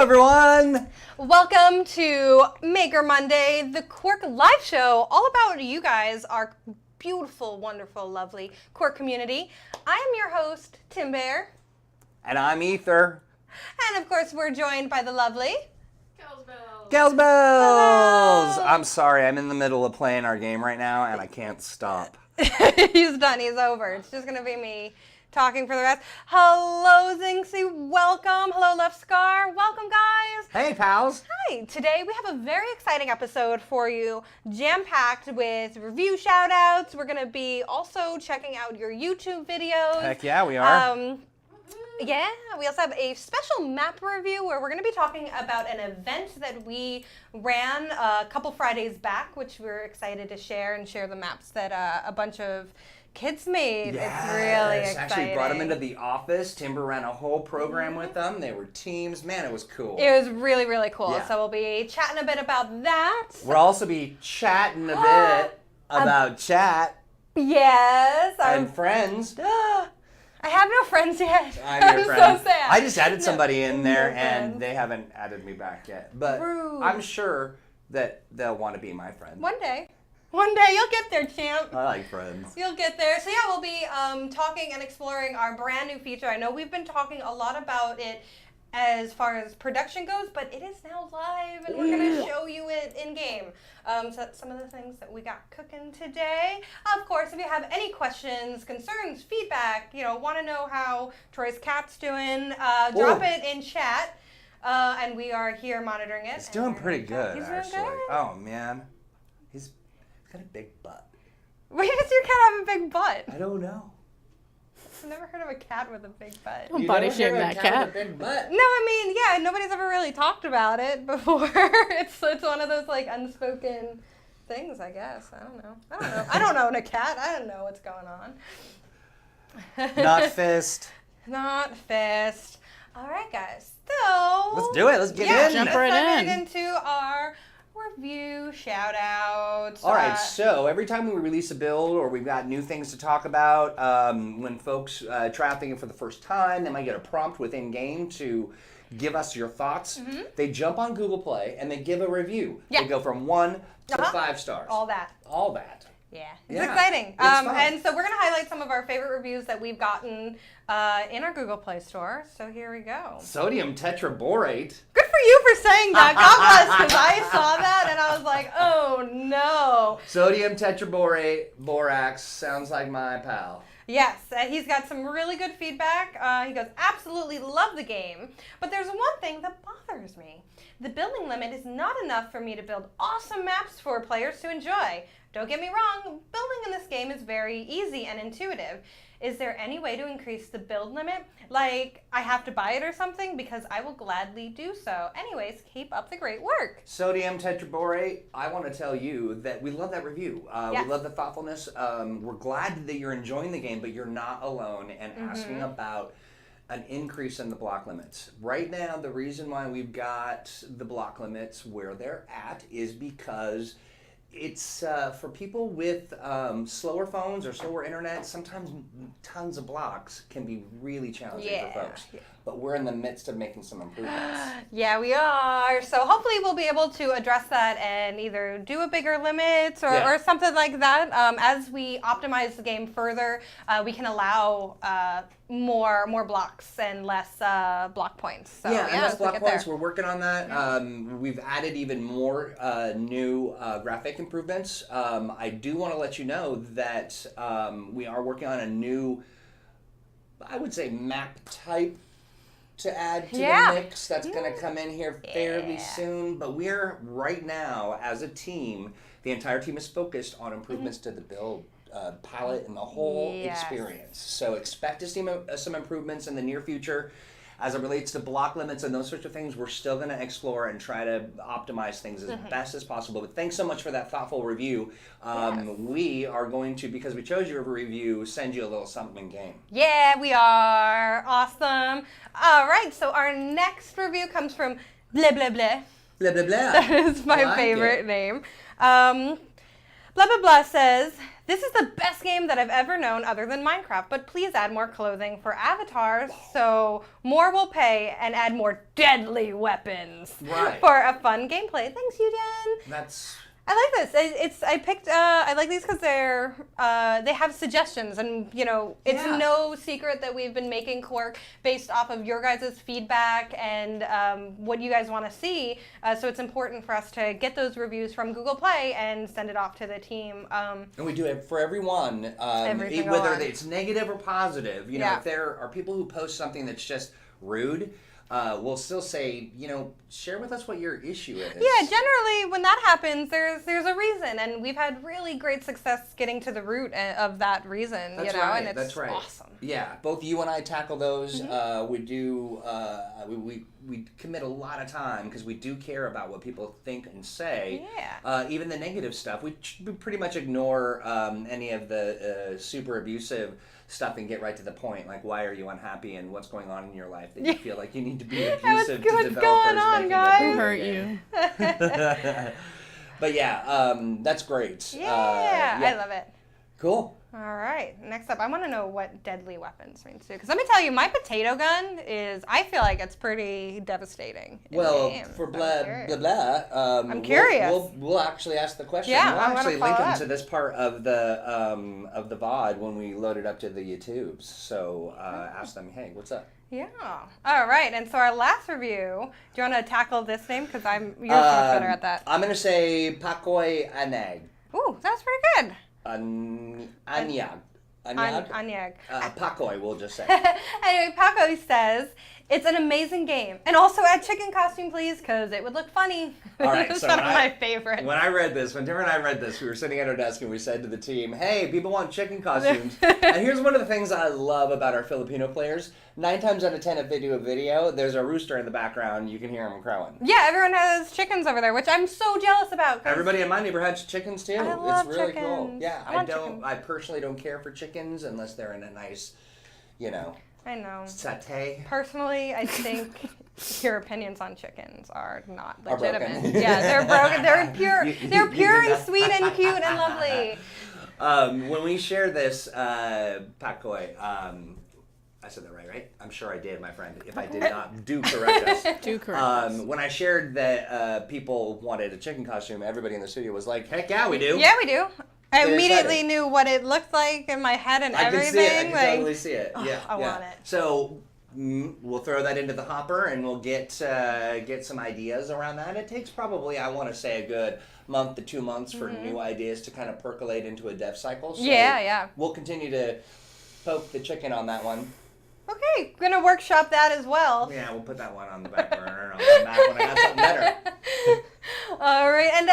everyone! Welcome to Maker Monday, the Q.U.I.R.K live show, all about you guys, our beautiful, wonderful, lovely Q.U.I.R.K community. I am your host, Tim Bear. And I'm Ether. And of course, we're joined by the lovely... Gals Bells! Hello. I'm sorry, I'm in the middle of playing our game right now and I can't stop. He's done, he's over. It's just going to be me talking for the rest. Hello, Zinxie, welcome. Hello, Left Scar, welcome, guys. Hey, pals. Hi, today we have a very exciting episode for you, jam-packed with review shout-outs. We're going to be also checking out your YouTube videos. Heck yeah, we are. Yeah, we also have a special map review where we're going to be talking about an event that we ran a couple Fridays back, which we're excited to share the maps that a bunch of kids made. Yes. It's really exciting. Actually brought them into the office. Timber ran a whole program with them. They were teams. Man, it was cool. It was really, really cool. Yeah. So we'll be chatting a bit about that. We'll also be chatting a bit about chat Yes. and friends. I have no friends yet. I'm your friend. So sad. I just added somebody in there No and friends. they haven't added me back yet. But Rude. I'm sure that they'll want to be my friend. One day you'll get there, champ. I like friends. You'll get there. So yeah, we'll be talking and exploring our brand new feature. I know we've been talking a lot about it as far as production goes, but it is now live and we're going to show you it in game. So that's some of the things that we got cooking today. Of course, if you have any questions, concerns, feedback, want to know how Troy's cat's doing, drop it in chat. And we are here monitoring it. He's doing pretty good, He's actually. doing good? Oh, man. He's got a big butt. Why does your cat have a big butt? I don't know. I've never heard of a cat with a big butt. Don't body shame that cat. With a big butt? No, I mean, yeah, nobody's ever really talked about it before. It's one of those like unspoken things, I guess. I don't know. I don't own a cat. I don't know what's going on. Not fist. Not fist. All right, guys. So Let's do it. Let's get in. Jump let's right dive in. into our review shout outs. All right, so every time we release a build or we've got new things to talk about, when folks try out thinking for the first time, they might get a prompt within game to give us your thoughts. Mm-hmm. They jump on Google Play and they give a review. Yeah. They go from 1 to 5 stars. all that. All that. Yeah, it's Yeah, exciting. it's fun. And so we're going to highlight some of our favorite reviews that we've gotten in our Google Play Store. So here we go. Sodium tetraborate. Good for you for saying that. God bless, because I saw that and I was like, oh no. Sodium tetraborate, borax, sounds like my pal. Yes, he's got some really good feedback. He goes, absolutely love the game, but there's one thing that bothers me. The building limit is not enough for me to build awesome maps for players to enjoy. Don't get me wrong, building in this game is very easy and intuitive. Is there any way to increase the build limit? Like, I have to buy it or something? Because I will gladly do so. Anyways, keep up the great work. Sodium tetraborate, I want to tell you that we love that review. Yes. We love the thoughtfulness. We're glad that you're enjoying the game, but you're not alone and asking about an increase in the block limits. Right now, the reason why we've got the block limits where they're at is because it's for people with slower phones or slower internet. Sometimes tons of blocks can be really challenging for folks. Yeah. But we're in the midst of making some improvements. Yeah, we are. So hopefully we'll be able to address that and either do a bigger limit or something like that. As we optimize the game further, we can allow more blocks and less block points. So, and less block points. there. We're working on that. We've added even more new graphic improvements. I do want to let you know that we are working on a new, I would say, map type to add to the mix. That's going to come in here fairly soon. But we're right now, as a team, the entire team is focused on improvements to the build palette and the whole experience. So expect to see some improvements in the near future. As it relates to block limits and those sorts of things, we're still going to explore and try to optimize things as best as possible. But thanks so much for that thoughtful review. We are going to, because we chose your review, send you a little something in game. Yeah, we are. Awesome. All right, so our next review comes from Blah Blah Blah. Blah, blah, blah. That is my I like favorite it. name. Blah Blah Blah says, This is the best game that I've ever known other than Minecraft, but please add more clothing for avatars so more will pay and add more deadly weapons for a fun gameplay. Thanks, Eugen. That's... I like this. I like these because they have suggestions, and it's no secret that we've been making Q.U.I.R.K based off of your guys' feedback and what you guys want to see. So it's important for us to get those reviews from Google Play and send it off to the team. And we do it for everyone, whether it's negative or positive. If there are people who post something that's just rude, we'll still say, share with us what your issue is. Yeah, generally when that happens, there's a reason, and we've had really great success getting to the root of that reason. That's right. And it's right. Awesome. Yeah, both you and I tackle those. We do. We commit a lot of time because we do care about what people think and say. Yeah. Even the negative stuff, we pretty much ignore any of the super abusive stuff and get right to the point. Like, why are you unhappy and what's going on in your life that you feel like you need to be abusive to developers? What's going on, guys? Who hurt you? But yeah, that's great. Yeah, I love it. Cool. All right. Next up, I want to know what deadly weapons means too. Because let me tell you, my potato gun I feel like it's pretty devastating. For blah, blah, blah. I'm curious. We'll actually ask the question. Yeah, we'll I'm actually link them up. to this part of the VOD when we load it up to the YouTubes. So ask them, hey, what's up? Yeah. All right. And so our last review, do you want to tackle this name? Because you're so much better at that. I'm going to say Pakoy Anag. Ooh, that's pretty good. Anyag. Anyag. Pakoy, we'll just say. Anyway, Paco says, it's an amazing game. And also add chicken costume, please, because it would look funny. All right, It's so one of my favorites. When Tara and I read this, we were sitting at our desk and we said to the team, hey, people want chicken costumes. And here's one of the things I love about our Filipino players. 9 times out of 10, if they do a video, there's a rooster in the background. You can hear them crowing. Yeah, everyone has chickens over there, which I'm so jealous about. Everybody in my neighborhood has chickens, too. I love it's really chickens. cool. Yeah, chickens. I personally don't care for chickens unless they're in a nice, I know. satay. Personally, I think your opinions on chickens are not Are legitimate. broken. Yeah, they're broken. They're pure. They're pure and sweet and cute and lovely. When we share this, Pakoy, I said that right? I'm sure I did, my friend. If I did not, do correct us. Do correct us. When I shared that people wanted a chicken costume, everybody in the studio was like, heck yeah, we do. Yeah, we do. I They're immediately excited. knew what it looked like in my head and I everything. can see it. I can totally see it. Yeah, I want it. So we'll throw that into the hopper and we'll get some ideas around that. It takes probably, I want to say, a good month to 2 months for new ideas to kind of percolate into a dev cycle. So yeah. We'll continue to poke the chicken on that one. Okay, we're gonna workshop that as well. Yeah, we'll put that one on the back burner. I'll come back when I have something better. All right, and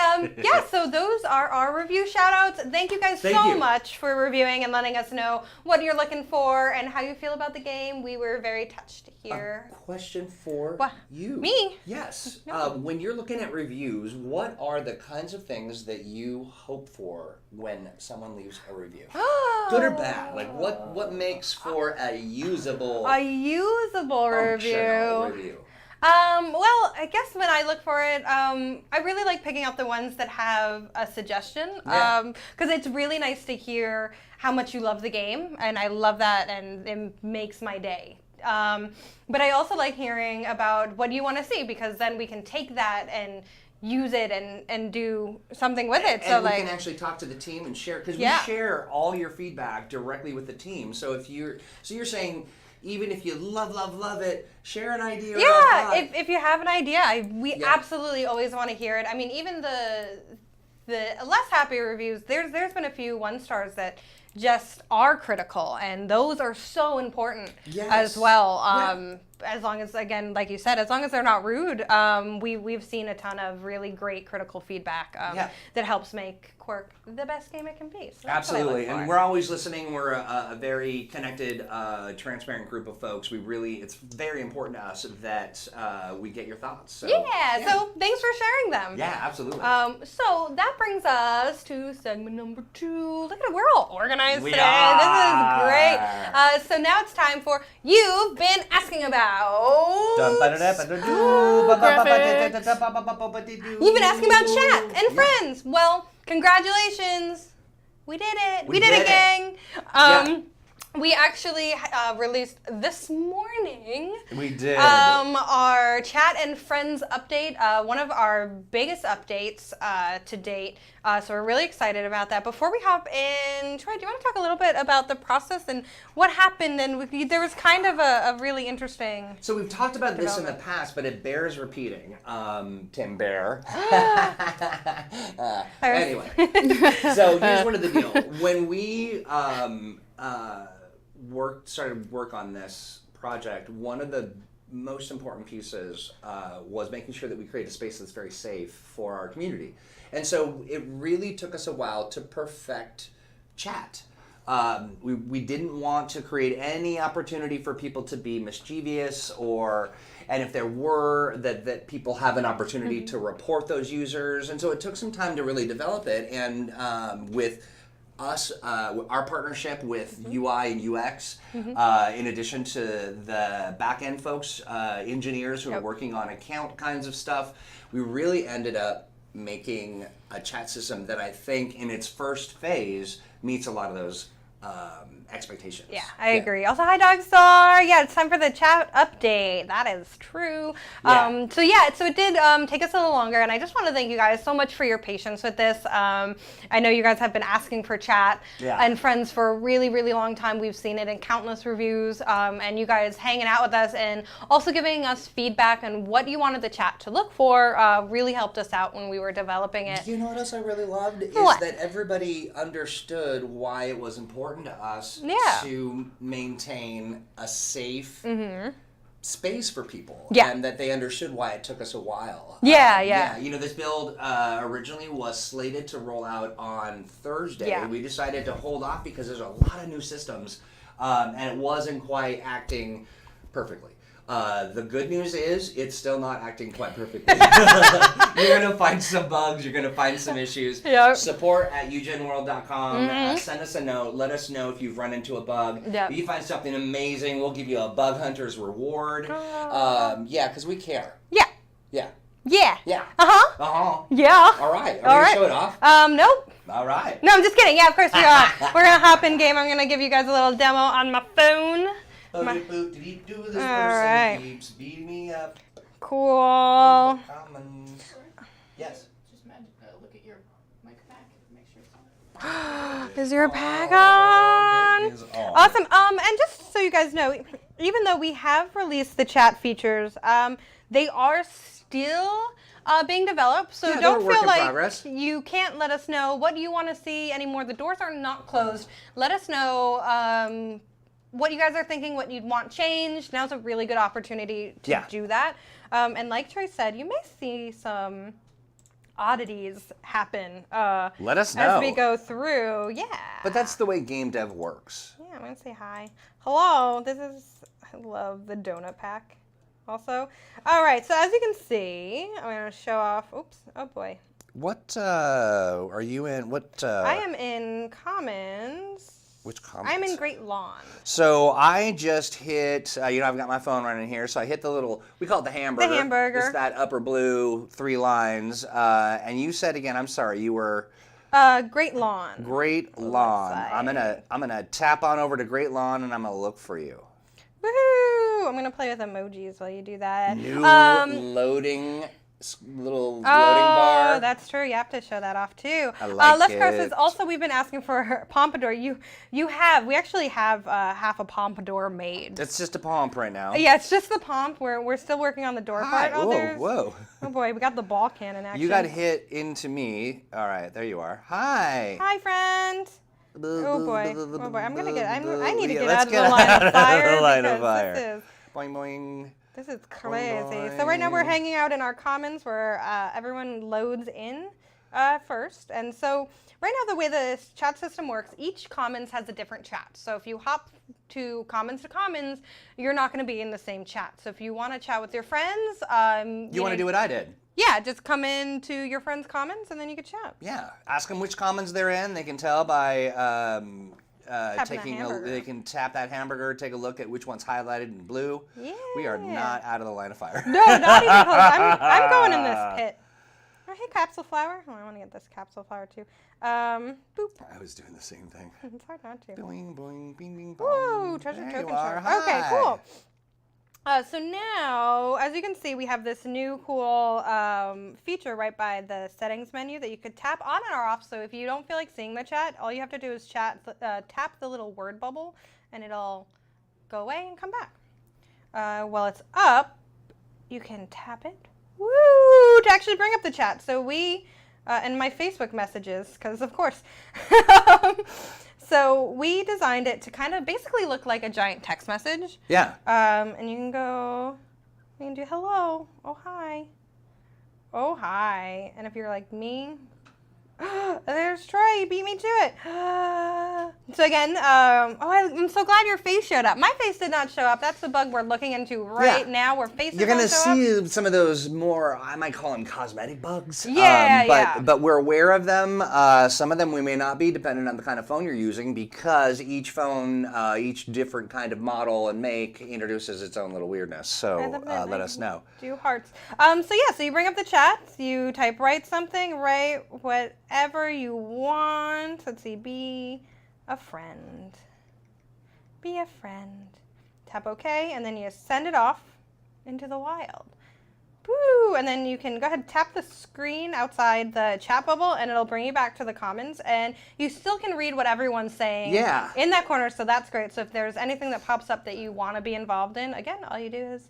so those are our review shout-outs. Thank you guys so much for reviewing and letting us know what you're looking for and how you feel about the game. We were very touched to hear. A question for you. Me? Yes. No. When you're looking at reviews, what are the kinds of things that you hope for when someone leaves a review? Good or bad? Like what makes for a usable review? Well, I guess when I look for it, I really like picking out the ones that have a suggestion, because it's really nice to hear how much you love the game, and I love that, and it makes my day. But I also like hearing about what you want to see, because then we can take that and use it and do something with it. And we can actually talk to the team and share, because we share all your feedback directly with the team. So you're saying, even if you love it, share an idea. Yeah, if you have an idea, we absolutely always want to hear it. I mean, even the less happy reviews, there's been a few 1-stars that just are critical, and those are so important as well. As long as, again, like you said, as long as they're not rude, we've seen a ton of really great critical feedback that helps make Q.U.I.R.K the best game it can be. So absolutely, and we're always listening. We're a very connected, transparent group of folks. It's very important to us that we get your thoughts. So, so thanks for sharing them. Yeah, absolutely. So that brings us to segment number 2. Look at it, we're all organized today. Are. This is great. So now it's time for You've Been Asking About. You've been asking about chat and friends. Well, congratulations. We did it. We We did did it, it. gang. Yeah. We actually released this morning We did. our chat and friends update, one of our biggest updates to date. So we're really excited about that. Before we hop in, Troy, do you want to talk a little bit about the process and what happened? And there was kind of a really interesting. So we've talked about this in the development. past, but it bears repeating. Tim Bear. Anyway, so here's one of the deal. When we started work on this project, one of the most important pieces was making sure that we create a space that's very safe for our community. And so it really took us a while to perfect chat. We didn't want to create any opportunity for people to be mischievous, and if there were, that people have an opportunity to report those users. And so it took some time to really develop it. And with us, our partnership with UI and UX, in addition to the back-end folks, engineers who are working on account kinds of stuff, we really ended up making a chat system that I think in its first phase meets a lot of those expectations. Yeah, I agree. Also, hi, Dogstar. Yeah, it's time for the chat update. That is true. Yeah. So it did take us a little longer, and I just want to thank you guys so much for your patience with this. I know you guys have been asking for chat and friends for a really, really long time. We've seen it in countless reviews, and you guys hanging out with us and also giving us feedback on what you wanted the chat to look for really helped us out when we were developing it. You know what else I really loved is What? that everybody understood why it was important to us to maintain a safe space for people. Yeah. And that they understood why it took us a while. Yeah. You know, this build originally was slated to roll out on Thursday. Yeah. We decided to hold off because there's a lot of new systems, and it wasn't quite acting perfectly. The good news is it's still not acting quite perfectly. You're going to find some bugs. You're going to find some issues. Yep. Support@ugenworld.com. Send us a note. Let us know if you've run into a bug. Yep. If you find something amazing, we'll give you a bug hunter's reward. Yeah, because we care. Yeah. Yeah. Yeah. Yeah. Uh-huh. Uh-huh. Yeah. All right. Are All we right. going to show it off? Nope. All right. No, I'm just kidding. Yeah, of course we're gonna hop in game. I'm gonna give you guys a little demo on my phone. This person right. keeps beating me up. Cool. Commons. Yes. Just look at your mic pack. Make sure it's on. Is your pack on? It is on. Awesome. And just so you guys know, even though we have released the chat features, they are still being developed. So Yeah, they're don't a work feel in like progress. you can't let us know what you want to see anymore. The doors are not closed. Let us know what you guys are thinking, what you'd want changed. Now's a really good opportunity to do that. And like Trey said, you may see some oddities happen Let us know. as we go through. Yeah. But that's the way game dev works. Yeah, I'm gonna say hi. Hello, I love the donut pack also. All right, so as you can see, I'm gonna show off, oops, oh boy. What are you in? What? I am in Commons. Which comments? I'm in Great Lawn. So I just hit, I've got my phone running here, so I hit the little, we call it the hamburger. The hamburger. It's that upper blue 3 lines. And you said again, I'm sorry, you were Great Lawn. Great Lawn. website. I'm gonna tap on over to Great Lawn and I'm gonna look for you. Woohoo! I'm gonna play with emojis while you do that. New loading little loading bar. Oh, that's true. You have to show that off too. I like Les Cross says it. also we've been asking for pompadour. We actually have half a pompadour made. It's just a pomp right now. Yeah, it's just the pomp. We're still working on the door Hi. part. Oh, Whoa. Oh boy, we got the ball cannon action. You got hit into me. All right, there you are. Hi. Hi, friend. Oh boy. Oh boy. I need to Yeah, get let's out of the line out of fire. the line of because fire. Boing boing. This is crazy. So right now we're hanging out in our commons where everyone loads in first. And so right now the way the chat system works, each commons has a different chat. So if you hop to commons, you're not going to be in the same chat. So if you want to chat with your friends, You want to do what I did? Yeah, just come into your friends' commons and then you can chat. Yeah. Ask them which commons they're in. They can tell by Tapping that hamburger. they can tap that hamburger, take a look at which one's highlighted in blue. Yeah. We are not out of the line of fire. No, not even close. I'm going in this pit. Oh, hey, capsule flower. Oh, I want to get this capsule flower too. Boop. I was doing the same thing. It's hard not to. Boing, boing, bing, bing, Woo, bong. treasure There token you are. shard. Okay, Hi. cool. So now, as you can see, we have this new cool feature right by the settings menu that you could tap on or off. So if you don't feel like seeing the chat, all you have to do is tap the little word bubble, and it'll go away and come back. While it's up, you can tap it. Woo! To actually bring up the chat. So we, and my Facebook messages, because of course. So we designed it to kind of basically look like a giant text message. Yeah. And you can do hello, oh hi. And if you're like me, there's Troy, you beat me to it. So again, I'm so glad your face showed up. My face did not show up. That's the bug we're looking into right now, where faces You're gonna don't show see up. some of those more, I might call them cosmetic bugs. Yeah. But we're aware of them. Some of them we may not be, depending on the kind of phone you're using, because each phone, each different kind of model and make introduces its own little weirdness. So let us know. Do hearts. So you bring up the chat, you write something, write whatever you want. Let's see, be a friend. Be a friend. Tap OK, and then you send it off into the wild. Woo! And then you can go ahead and tap the screen outside the chat bubble, and it'll bring you back to the comments. And you still can read what everyone's saying in that corner, so that's great. So if there's anything that pops up that you want to be involved in, again, all you do is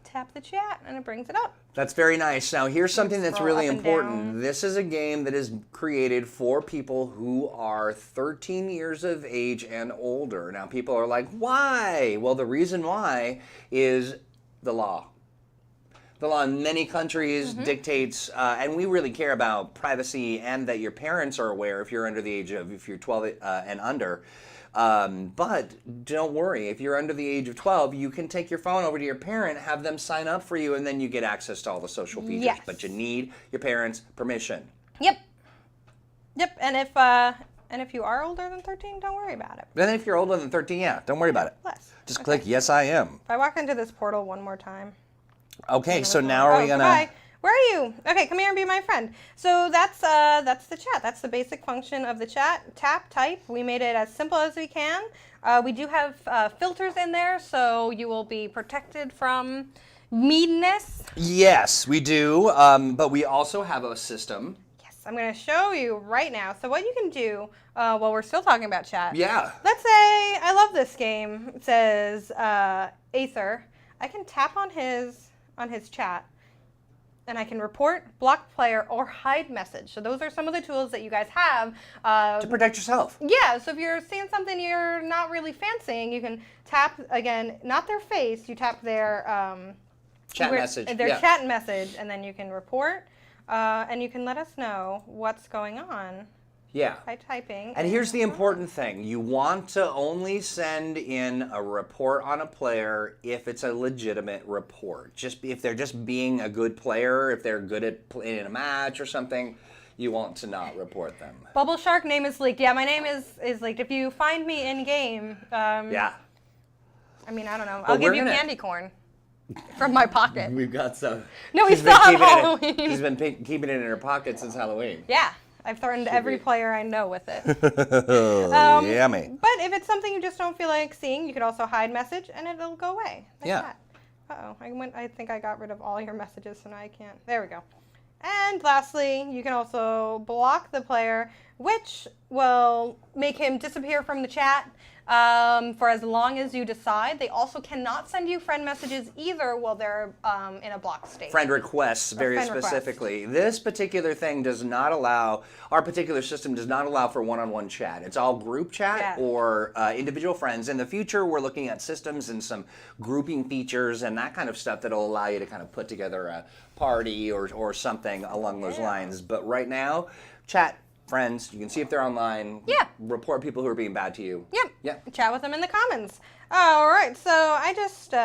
tap the chat, and it brings it up. That's very nice. Now, here's something that's really important. down. This is a game that is created for people who are 13 years of age and older. Now, people are like, why? Well, the reason why is the law. The law in many countries dictates, and we really care about privacy and that your parents are aware if you're under the age of, if you're 12 and under. But don't worry, if you're under the age of 12, you can take your phone over to your parent, have them sign up for you, and then you get access to all the social features. Yes. But you need your parents' permission. Yep. And if you are older than 13, don't worry about it. Then if you're older than 13, yeah, don't worry about it. Less. Just click yes, I am. If I walk into this portal one more time. Okay, so now are we gonna? Goodbye. Where are you? Okay, come here and be my friend. So that's the chat. That's the basic function of the chat. Tap, type. We made it as simple as we can. We do have filters in there, so you will be protected from meanness. Yes, we do. But we also have a system. Yes, I'm going to show you right now. So what you can do while we're still talking about chat. Yeah. Let's say I love this game. It says Aether. I can tap on his chat, and I can report, block player, or hide message. So those are some of the tools that you guys have. To protect yourself. Yeah, so if you're seeing something you're not really fancying, you can tap, again, not their face, you tap their Chat message. Their chat message, and then you can report, and you can let us know what's going on. Yeah. By typing. And here's the important thing. You want to only send in a report on a player if it's a legitimate report. If they're just being a good player, if they're good at playing in a match or something, you want to not report them. Bubble Shark name is leaked. Yeah, my name is leaked. If you find me in game, yeah. I mean, I don't know. I'll give you candy corn from my pocket. We've got some. No, we still have Halloween. She's been keeping it in her pocket since Halloween. Yeah. I've threatened every player I know with it. Yummy. But if it's something you just don't feel like seeing, you could also hide message, and it'll go away. Like that. Uh-oh. I think I got rid of all your messages, so now I can't. There we go. And lastly, you can also block the player, which will make him disappear from the chat for as long as you decide. They also cannot send you friend messages either while they're in a blocked state. Friend requests, very specifically. This particular thing does not allow, our particular system does not allow for one-on-one chat. It's all group chat or individual friends. In the future, we're looking at systems and some grouping features and that kind of stuff that'll allow you to kind of put together a party or something along those lines. But right now, chat. Friends, you can see if they're online. Yeah. Report people who are being bad to you. Yep. Yep. Chat with them in the comments. All right. So I just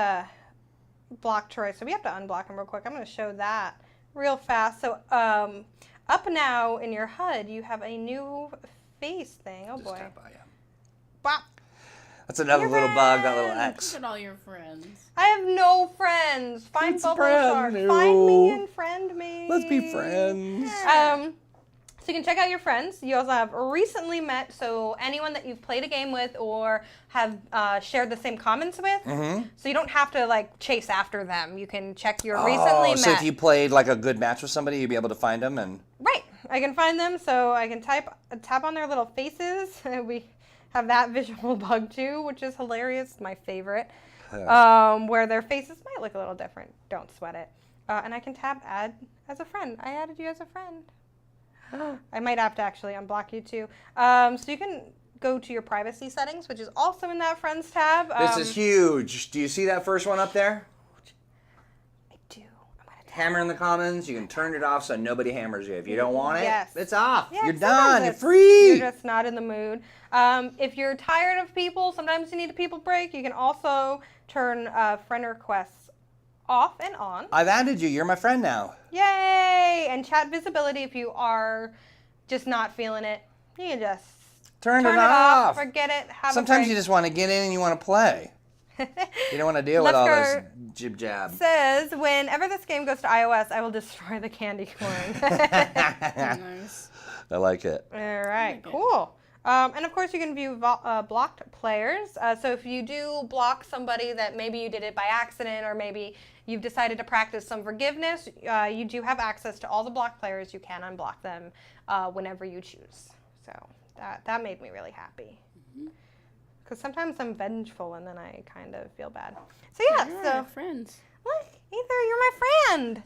blocked Troy. So we have to unblock him real quick. I'm going to show that real fast. So up now in your HUD, you have a new face thing. Oh, boy. Tap by, yeah. Bop. That's another little bug, that little X. Look at all your friends. I have no friends. Find It's Bubble brand Shark. new. Find me and friend me. Let's be friends. So you can check out your friends. You also have recently met, so anyone that you've played a game with or have shared the same comments with. So you don't have to like chase after them. You can check your recently met. So if you played like a good match with somebody, you'd be able to find them and. Right. I can find them, so I can tap on their little faces. We have that visual bug too, which is hilarious. My favorite. Where their faces might look a little different. Don't sweat it. And I can tap add as a friend. I added you as a friend. I might have to actually unblock you too. So you can go to your privacy settings, which is also in that friends tab. This is huge. Do you see that first one up there? I do. Hammer in the comments. You can turn it off so nobody hammers you. If you don't want it, it's off. Yeah, You're sometimes done. You're free. You're just not in the mood. If you're tired of people, sometimes you need a people break. You can also turn friend requests off and on. I've added you. You're my friend now. Yay! And chat visibility, if you are just not feeling it, you can just turn it off. Forget it. Sometimes you just want to get in and you want to play. You don't want to deal with all this jib jab. Says, whenever this game goes to iOS, I will destroy the candy corn. Nice. I like it. All right, cool. And of course, you can view blocked players. So if you do block somebody that maybe you did it by accident or maybe you've decided to practice some forgiveness, you do have access to all the blocked players. You can unblock them whenever you choose. So that made me really happy. Because sometimes I'm vengeful and then I kind of feel bad. So yeah, so friends. Look, Ether, you're my friend.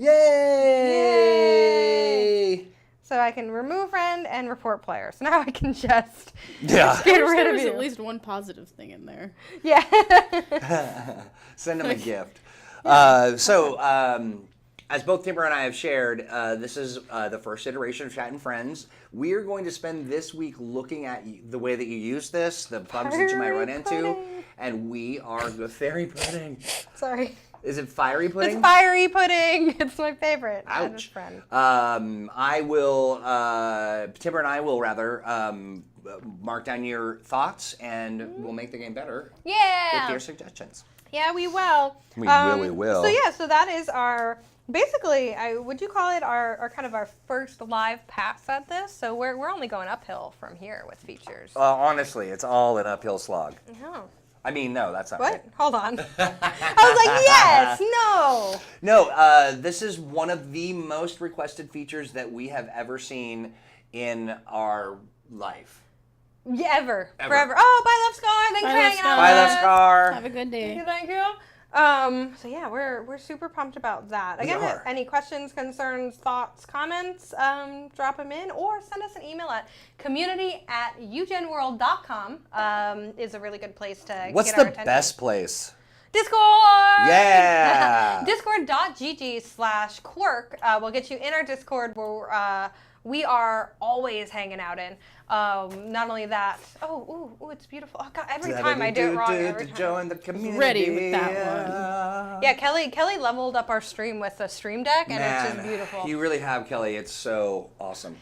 Yay! So I can remove friend and report player. So now I can just get rid of There's you. at least one positive thing in there. Yeah. Send them a gift. As both Timber and I have shared, this is the first iteration of Chat and Friends. We are going to spend this week looking at the way that you use this, the bugs that you might run into, and we are the fairy pudding. Sorry. Is it fiery pudding? It's fiery pudding. It's my favorite. Ouch. Friend. I will, Timber and I will rather mark down your thoughts and we'll make the game better Yeah. with your suggestions. Yeah, we will. We really will. So yeah, so that is our, basically, would you call it our kind of our first live pass at this? So we're only going uphill from here with features. Honestly, it's all an uphill slog. No. I mean, no, that's not What? right. Hold on. I was like, yes, no. No, this is one of the most requested features that we have ever seen in our life. Yeah, ever. Forever. Oh, bye, Love Scar. Thanks for hanging out. Bye, Love Scar. Have a good day. Thank you. So yeah, we're super pumped about that. Again, are. any questions, concerns, thoughts, comments, drop them in or send us an email at community@ugenworld.com. Is a really good place to What's get our the attention. best place? Discord! Yeah! Discord.gg/Q.U.I.R.K will get you in our Discord where we are always hanging out in. Not only that, it's beautiful. Oh God, every time I do it wrong. Every time. Join the community. Ready with that one. Yeah, Kelly leveled up our stream with a stream deck, and it's just beautiful. You really have, Kelly. It's so awesome.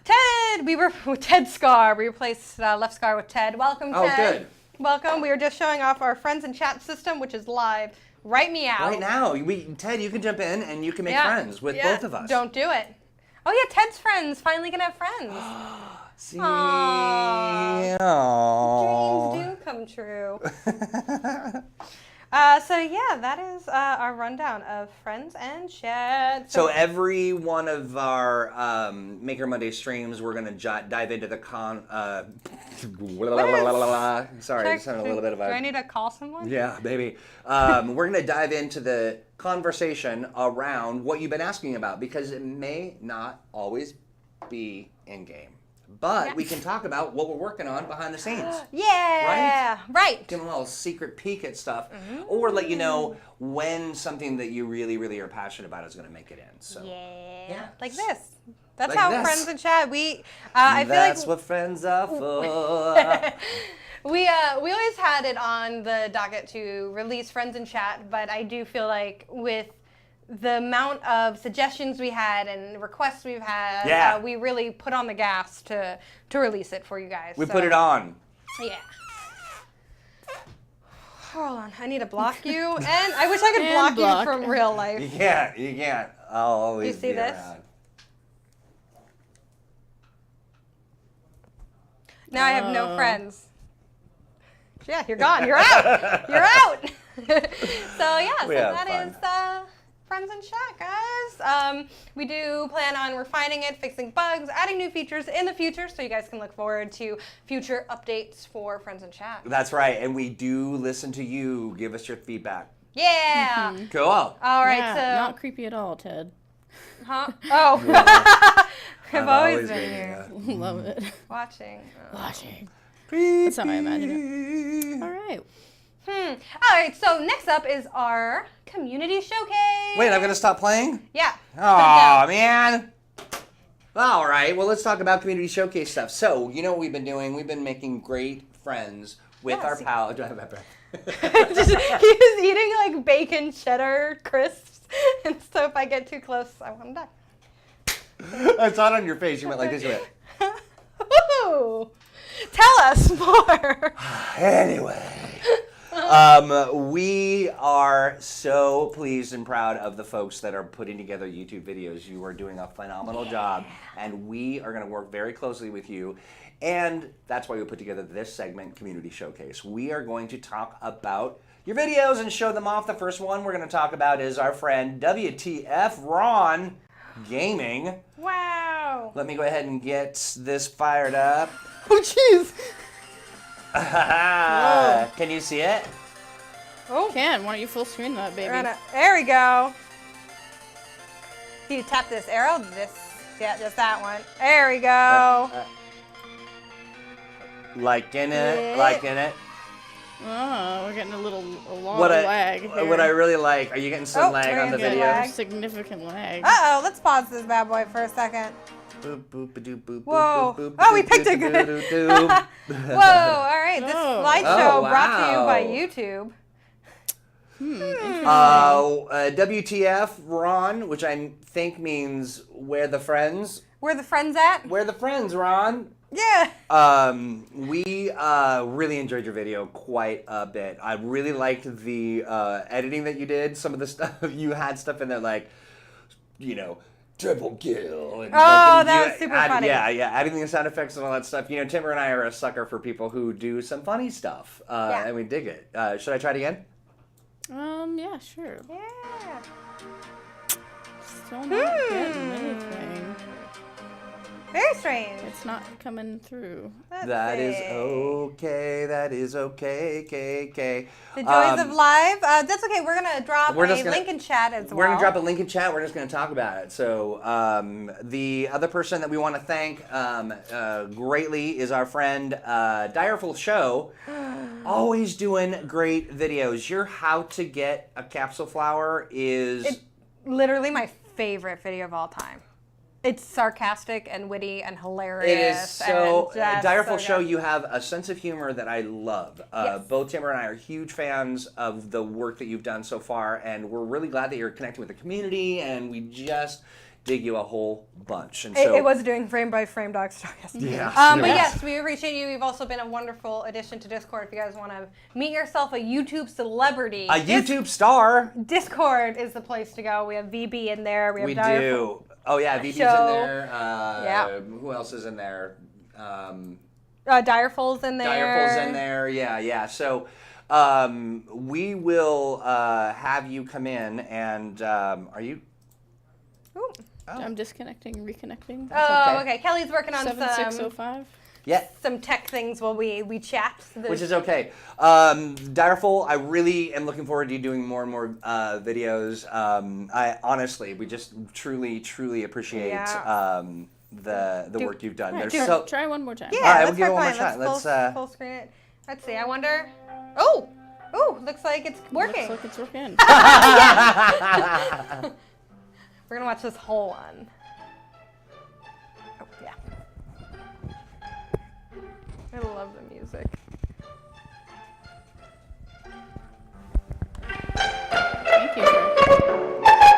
Ted, we were with Ted Scar. We replaced Left Scar with Ted. Welcome, Ted. Oh, good. Welcome. We were just showing off our friends and chat system, which is live. Write me out. Right now, Ted, you can jump in and you can make friends with both of us. Don't do it. Oh yeah, Ted's friends finally gonna have friends. See? Aww. Aww. Dreams do come true. So yeah, that is our rundown of friends and chat. So every one of our Maker Monday streams, we're going to dive into the sorry, I just had a little bit of a... Do I need to call someone? Yeah, baby. We're going to dive into the conversation around what you've been asking about because it may not always be in-game. But we can talk about what we're working on behind the scenes. Yeah, right. Give them a little secret peek at stuff, or let you know when something that you really, really are passionate about is going to make it in. So yeah. Like this. That's Like how this. friends and chat. I feel like that's what friends are for. we always had it on the docket to release friends and chat, but I do feel like with the amount of suggestions we had and requests we've had, we really put on the gas to release it for you guys. We put it on. Yeah. Hold on, I need to block you, and I wish I could block you from real life. You can't. I'll always You see be this? around. Now I have no friends. Yeah, you're gone. You're out. You're out. So yeah, so We have that fun. is Friends and Chat, guys. We do plan on refining it, fixing bugs, adding new features in the future, so you guys can look forward to future updates for Friends and Chat. That's right, and we do listen to you. Give us your feedback. Yeah. Cool. All right. Yeah, So. not creepy at all, Ted. Huh? Oh. I've always been been here Love it. watching. Watching. Creepy. That's how I imagine it. All right. All right. So next up is our community showcase. Wait, I'm gonna stop playing? Yeah. Oh man. All right. Well, let's talk about community showcase stuff. So, you know what we've been doing? We've been making great friends with Yeah, our see- pal. Do I have that breath? He was eating like bacon cheddar crisps, and so if I get too close, I want to die. I saw it on your face. You went like this. You went. Ooh. Tell us more. Anyway, we are so pleased and proud of the folks that are putting together YouTube videos. You are doing a phenomenal job, and we are going to work very closely with you. And that's why we put together this segment, Community Showcase. We are going to talk about your videos and show them off. The first one we're going to talk about is our friend WTF Ron Gaming. Wow. Let me go ahead and get this fired up. Oh, jeez. Can you see it? Oh. Ken, why don't you full screen that, baby? There we go. You tap this arrow, yeah, just that one. There we go. Liking it, Yeah. liking it. Oh, we're getting a long What lag I here. what I really like. Are you getting some Oh, lag we're on the getting video? lag. Significant lag. Uh-oh, let's pause this bad boy for a second. Boop, boop, ba-doop, boop, Whoa. boop, boop, Oh, we boop, picked it boop, good. boop, boop, boop. Whoa, all right. This Oh. slideshow Oh, brought to you by wow. YouTube. WTF Ron, which I think means where the friends. Where the friends at? Where the friends, Ron? Yeah. We really enjoyed your video quite a bit. I really liked the editing that you did. Some of the stuff you had stuff in there like, you know, triple kill. And Oh, that you was super add- funny. Yeah, adding the sound effects and all that stuff. You know, Timber and I are a sucker for people who do some funny stuff, Yeah. and we dig it. Should I try it again? Yeah, sure. Yeah. Still not getting anything. Very strange. It's not coming through. Let's That is see. okay. That is okay. Okay. The joys of live. That's okay. We're going to drop We're a just gonna- link in chat as well. We're going to drop a link in chat. We're just going to talk about it. So the other person that we want to thank greatly is our friend Direful Show. Always doing great videos. Your how to get a capsule flower is... Literally my favorite video of all time. It's sarcastic and witty and hilarious. It is so and just Direful so Show. good. You have a sense of humor that I love. Yes. Both Timber and I are huge fans of the work that you've done so far, and we're really glad that you're connecting with the community. And we just dig you a whole bunch. And so It was doing frame by frame dog stories. Yeah. But yes, we appreciate you. You've also been a wonderful addition to Discord. If you guys want to meet yourself a YouTube celebrity, a YouTube star. Discord is the place to go. We have VB in there. We have We Direful. do. Oh yeah, VB's in Show. there. Yeah. Who else is in there? Direful's in there. Direful's in there. Yeah. So we will have you come in, and are you? Ooh. Oh. I'm disconnecting, reconnecting. Oh, okay. okay. Kelly's working on 7605. Yeah. some tech things while we chat. Which is okay. Direful, I really am looking forward to you doing more and more videos. I honestly, we just truly appreciate Yeah. the work you've done. All right, There's try one more time. Yeah, All right, let's we'll give it try one more playing. shot. Let's Let's, full screen it. Let's see. I wonder. Oh, looks like it's working. Looks like it's working. We're gonna watch this whole one. Oh yeah. I love the music. Thank you, sir.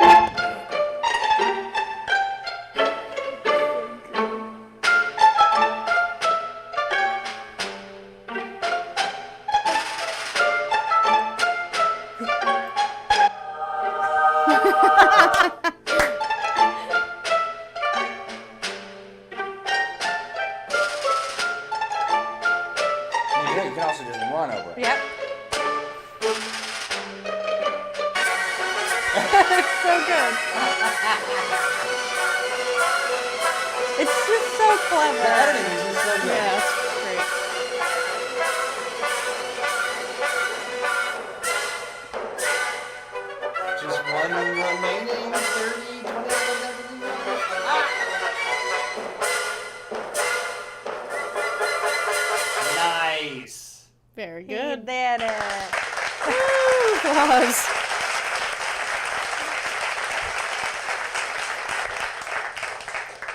clever. The editing is just so good. Yeah, that's great. Just one remaining 30, 20 seconds. Nice. Very He good. did it. Woo, applause.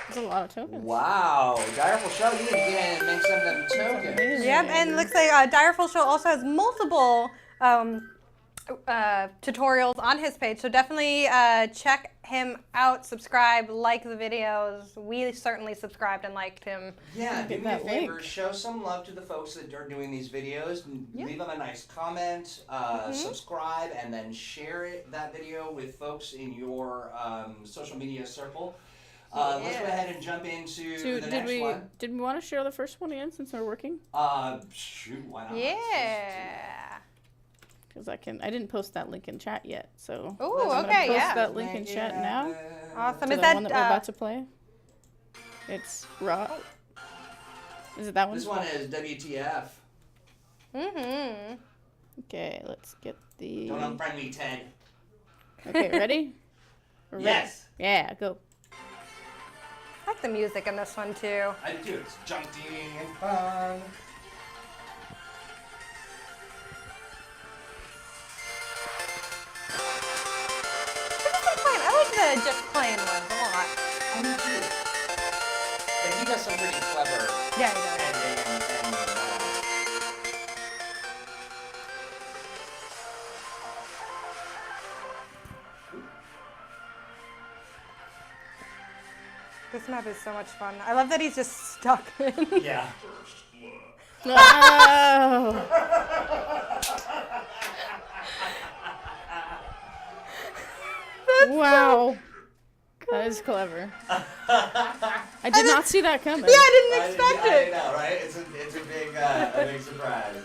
There's a lot of tokens. Wow. Direful Show, you need to get in and make some of them tokens. amazing. Yep, and it looks like Direful Show also has multiple tutorials on his page, so definitely check him out, subscribe, like the videos. We certainly subscribed and liked him. Yeah, do Get me a that favor. link. Show some love to the folks that are doing these videos. Yeah. Leave them a nice comment, subscribe, and then share that video with folks in your social media circle. Let's go ahead and jump into the next one. Did we want to share the first one again since we're working? Shoot, why not? Yeah. Because I didn't post that link in chat yet, so Ooh, I'm gonna okay, post yeah. that link in chat now. Awesome. To Is the that one that we're about to play. It's raw. Is it that one? This one is WTF. Mm-hmm. Okay, let's get the. Don't unfriend me, Ted. Okay, ready? We're ready? Yes. Yeah, go. I like the music in this one too. I do. It's jaunty and fun. I like the just plain ones a lot. I do too. And he does some pretty clever Yeah, he does. editing and This map is so much fun. I love that he's just stuck in. yeah. No! Wow. That is clever. I did not see that coming. Yeah, I didn't expect I it. know, right? It's a big surprise.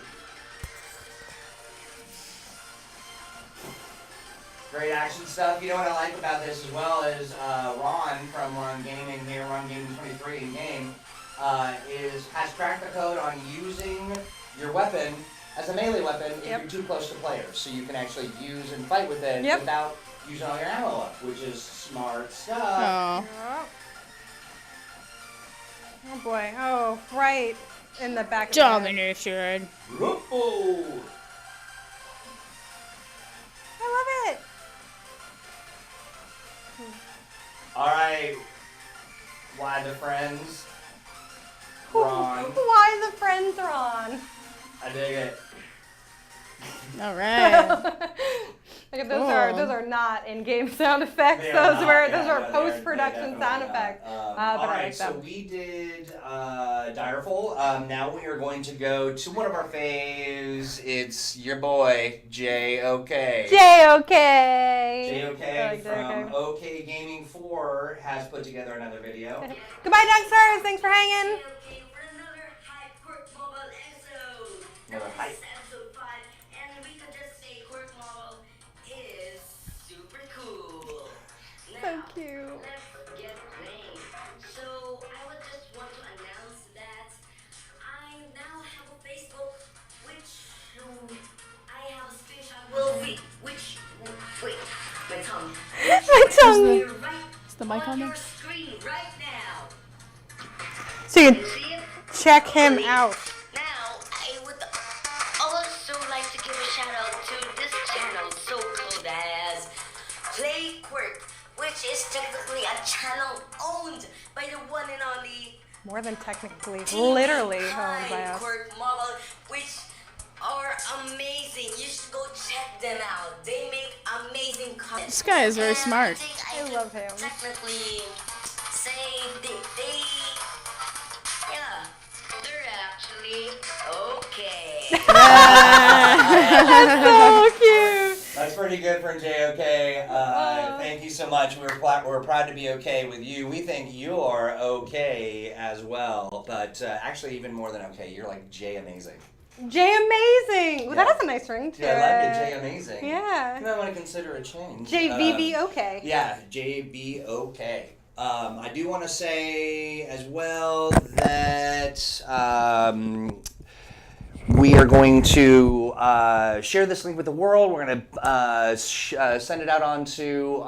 Great action stuff. You know what I like about this as well is Ron from Ron Gaming here, Ron Gaming 23 in game, has cracked the code on using your weapon as a melee weapon if Yep. you're too close to players, so you can actually use and fight with it Yep. without using all your ammo up, which is smart stuff. Oh. Oh boy. Oh, right in the back of Domination. Whoa. I love it. All right, why the friends? Ron, Why the friends are on? I dig it. All right. Look at Cool. those are not in-game sound effects. They are Those not, were yeah, those no, are they're post-production definitely sound not. effects. All But I right, like so them. we did Direful. Now we are going to go to one of our faves. It's your boy J.O.K. J.O.K. J.O.K. from J.O.K. OK Gaming 4 has put together another video. Goodbye, Dexters. Thanks for hanging. Okay, for another Q.U.I.R.K mobile episode. Another This hype. is episode 5, and we could just say Q.U.I.R.K mobile is super cool. Now, cute. let's get playing. So, I would just want to announce that I now have a Facebook, which I have a screenshot which wait, my tongue. My tongue. You're right Is the mic on your there? screen right now. So you You see it? check him out. Now, I would also like to give a shout out to this channel, so called as Play Q.U.I.R.K, which is technically a channel owned by the one and only More than technically, literally owned by us. Q.U.I.R.K mobile, which are amazing. You should go check them out. They make amazing content. This guy is very And smart. think I love him. Technically, say yeah, they're actually okay. So cute. That's pretty good for J.O.K. Thank you so much. We're proud to be okay with you. We think you're okay as well, but actually even more than okay. You're like J amazing. J amazing. Ooh, that Yeah. has a nice ring to Yeah, I like it. it. J amazing. Yeah. You might want to consider a change. JVVOK. Yeah, JBOK. I do want to say as well that we are going to share this link with the world. We're going to send it out onto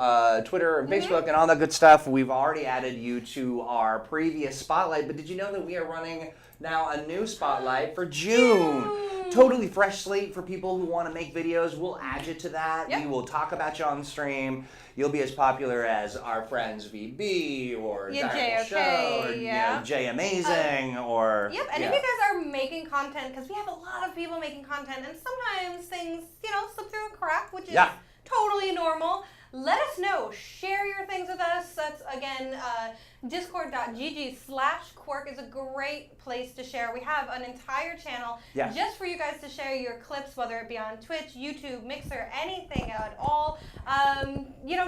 Twitter and Facebook and all that good stuff. We've already added you to our previous spotlight, but did you know that we are running now a new spotlight for June? Totally fresh slate for people who want to make videos. We'll add you to that. Yep. We will talk about you on stream. You'll be as popular as our friends VB or Yeah, Direct J.O.K., Show or yeah. Jay Amazing or Yep, and if you guys are making content, because we have a lot of people making content, and sometimes things, slip through a crack, which is totally normal. Let us know. Share your things with us. That's, again, discord.gg/Q.U.I.R.K is a great place to share. We have an entire channel just for you guys to share your clips, whether it be on Twitch, YouTube, Mixer, anything at all.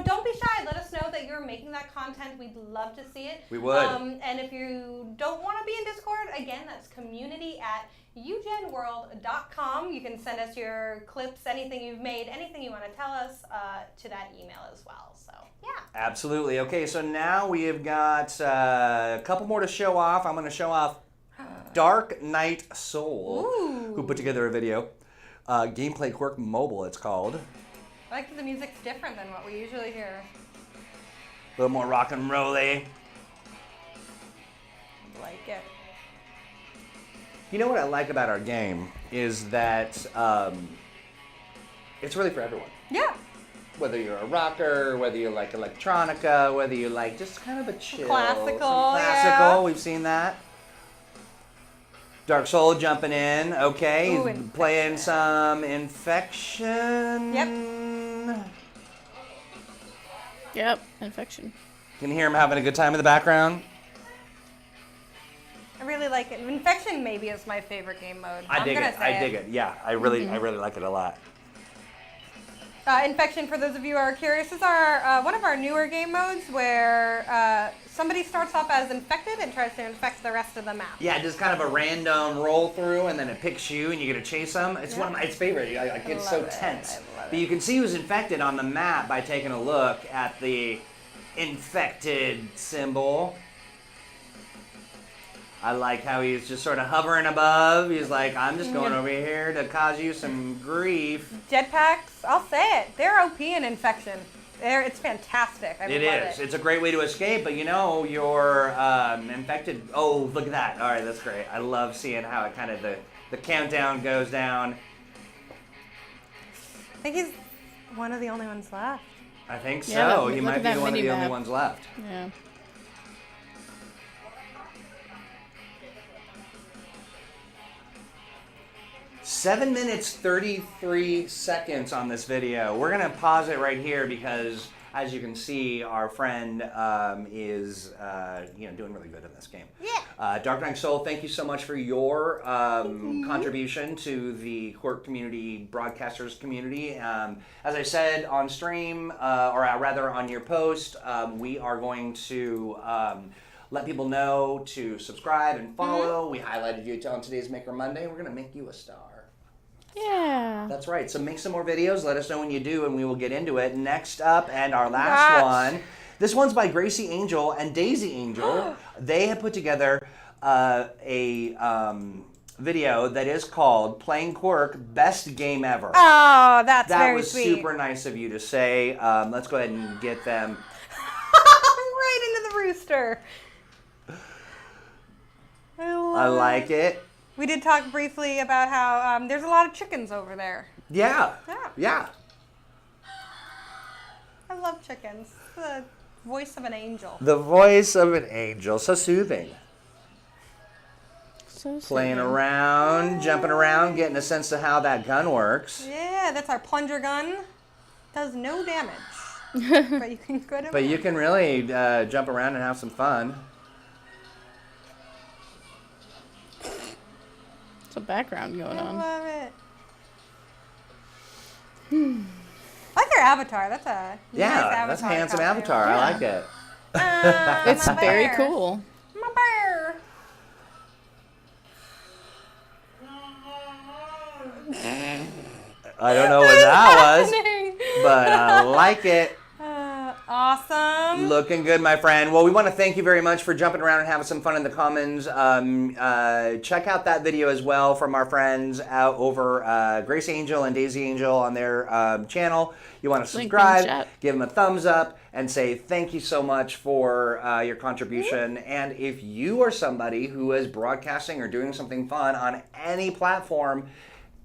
Don't be shy. Let us know that you're making that content. We'd love to see it. We would. And if you don't want to be in Discord, again, that's community@ugenworld.com. You can send us your clips, anything you've made, anything you want to tell us to that email as well. So, yeah. Absolutely. Okay, so now we have got a couple more to show off. I'm going to show off Dark Knight Soul, who put together a video. Gameplay Q.U.I.R.K Mobile, it's called. I like that the music's different than what we usually hear. A little more rock and roll-y. Like it. You know what I like about our game is that it's really for everyone. Yeah. Whether you're a rocker, whether you like electronica, whether you like just kind of a chill. Classical, yeah. We've seen that. Dark Soul jumping in, okay. Ooh, He's playing some Infection. Yep, Infection. Can you hear him having a good time in the background? I really like it. Infection maybe is my favorite game mode. I dig it. Yeah, I really like it a lot. Infection, for those of you who are curious, is one of our newer game modes where somebody starts off as infected and tries to infect the rest of the map. Yeah, just kind of a random roll through, and then it picks you, and you get to chase them. It's one of my favorite. It's so tense. But you can see who's infected on the map by taking a look at the infected symbol. I like how he's just sort of hovering above. He's like, I'm just going over here to cause you some grief. Jetpacks, I'll say it. They're OP in Infection. It's fantastic. I love it. It's a great way to escape, but you're infected. Oh, look at that. All right, that's great. I love seeing how it kind of, the countdown goes down. I think he's one of the only ones left. I think so. Yeah, He might be one of the only ones left. Yeah. Seven minutes, 33 seconds on this video. We're going to pause it right here because, as you can see, our friend is doing really good in this game. Yeah. Dark Knight Soul, thank you so much for your contribution to the Q.U.I.R.K community, broadcasters community. As I said on stream, or rather on your post, we are going to let people know to subscribe and follow. We highlighted you on today's Maker Monday. We're going to make you a star. Yeah. That's right. So make some more videos. Let us know when you do, and we will get into it. Next up, and our last one. This one's by Gracie Angel and Daisy Angel. They have put together a video that is called Playing Q.U.I.R.K Best Game Ever. Oh, that's very sweet. That was super nice of you to say. Let's go ahead and get them. Right into the rooster. I like it. We did talk briefly about how there's a lot of chickens over there. Yeah. Yeah. I love chickens. The voice of an angel. The voice of an angel. So soothing. So Playing around, jumping around, getting a sense of how that gun works. Yeah, that's our plunger gun. Does no damage. But you can go to But you can really jump around and have some fun. Some background going on. I love it. I like their avatar. That's a nice avatar. That's a handsome costume. avatar. I like it. It's my very bear. cool. My bear. I don't know what that was, Happening? but I like it. Awesome. Looking good, my friend. Well, we want to thank you very much for jumping around and having some fun in the comments. Check out that video as well from our friends out over Grace Angel and Daisy Angel on their channel. You want to Link in the subscribe, chat. give them a thumbs up, and say thank you so much for your contribution. And if you are somebody who is broadcasting or doing something fun on any platform,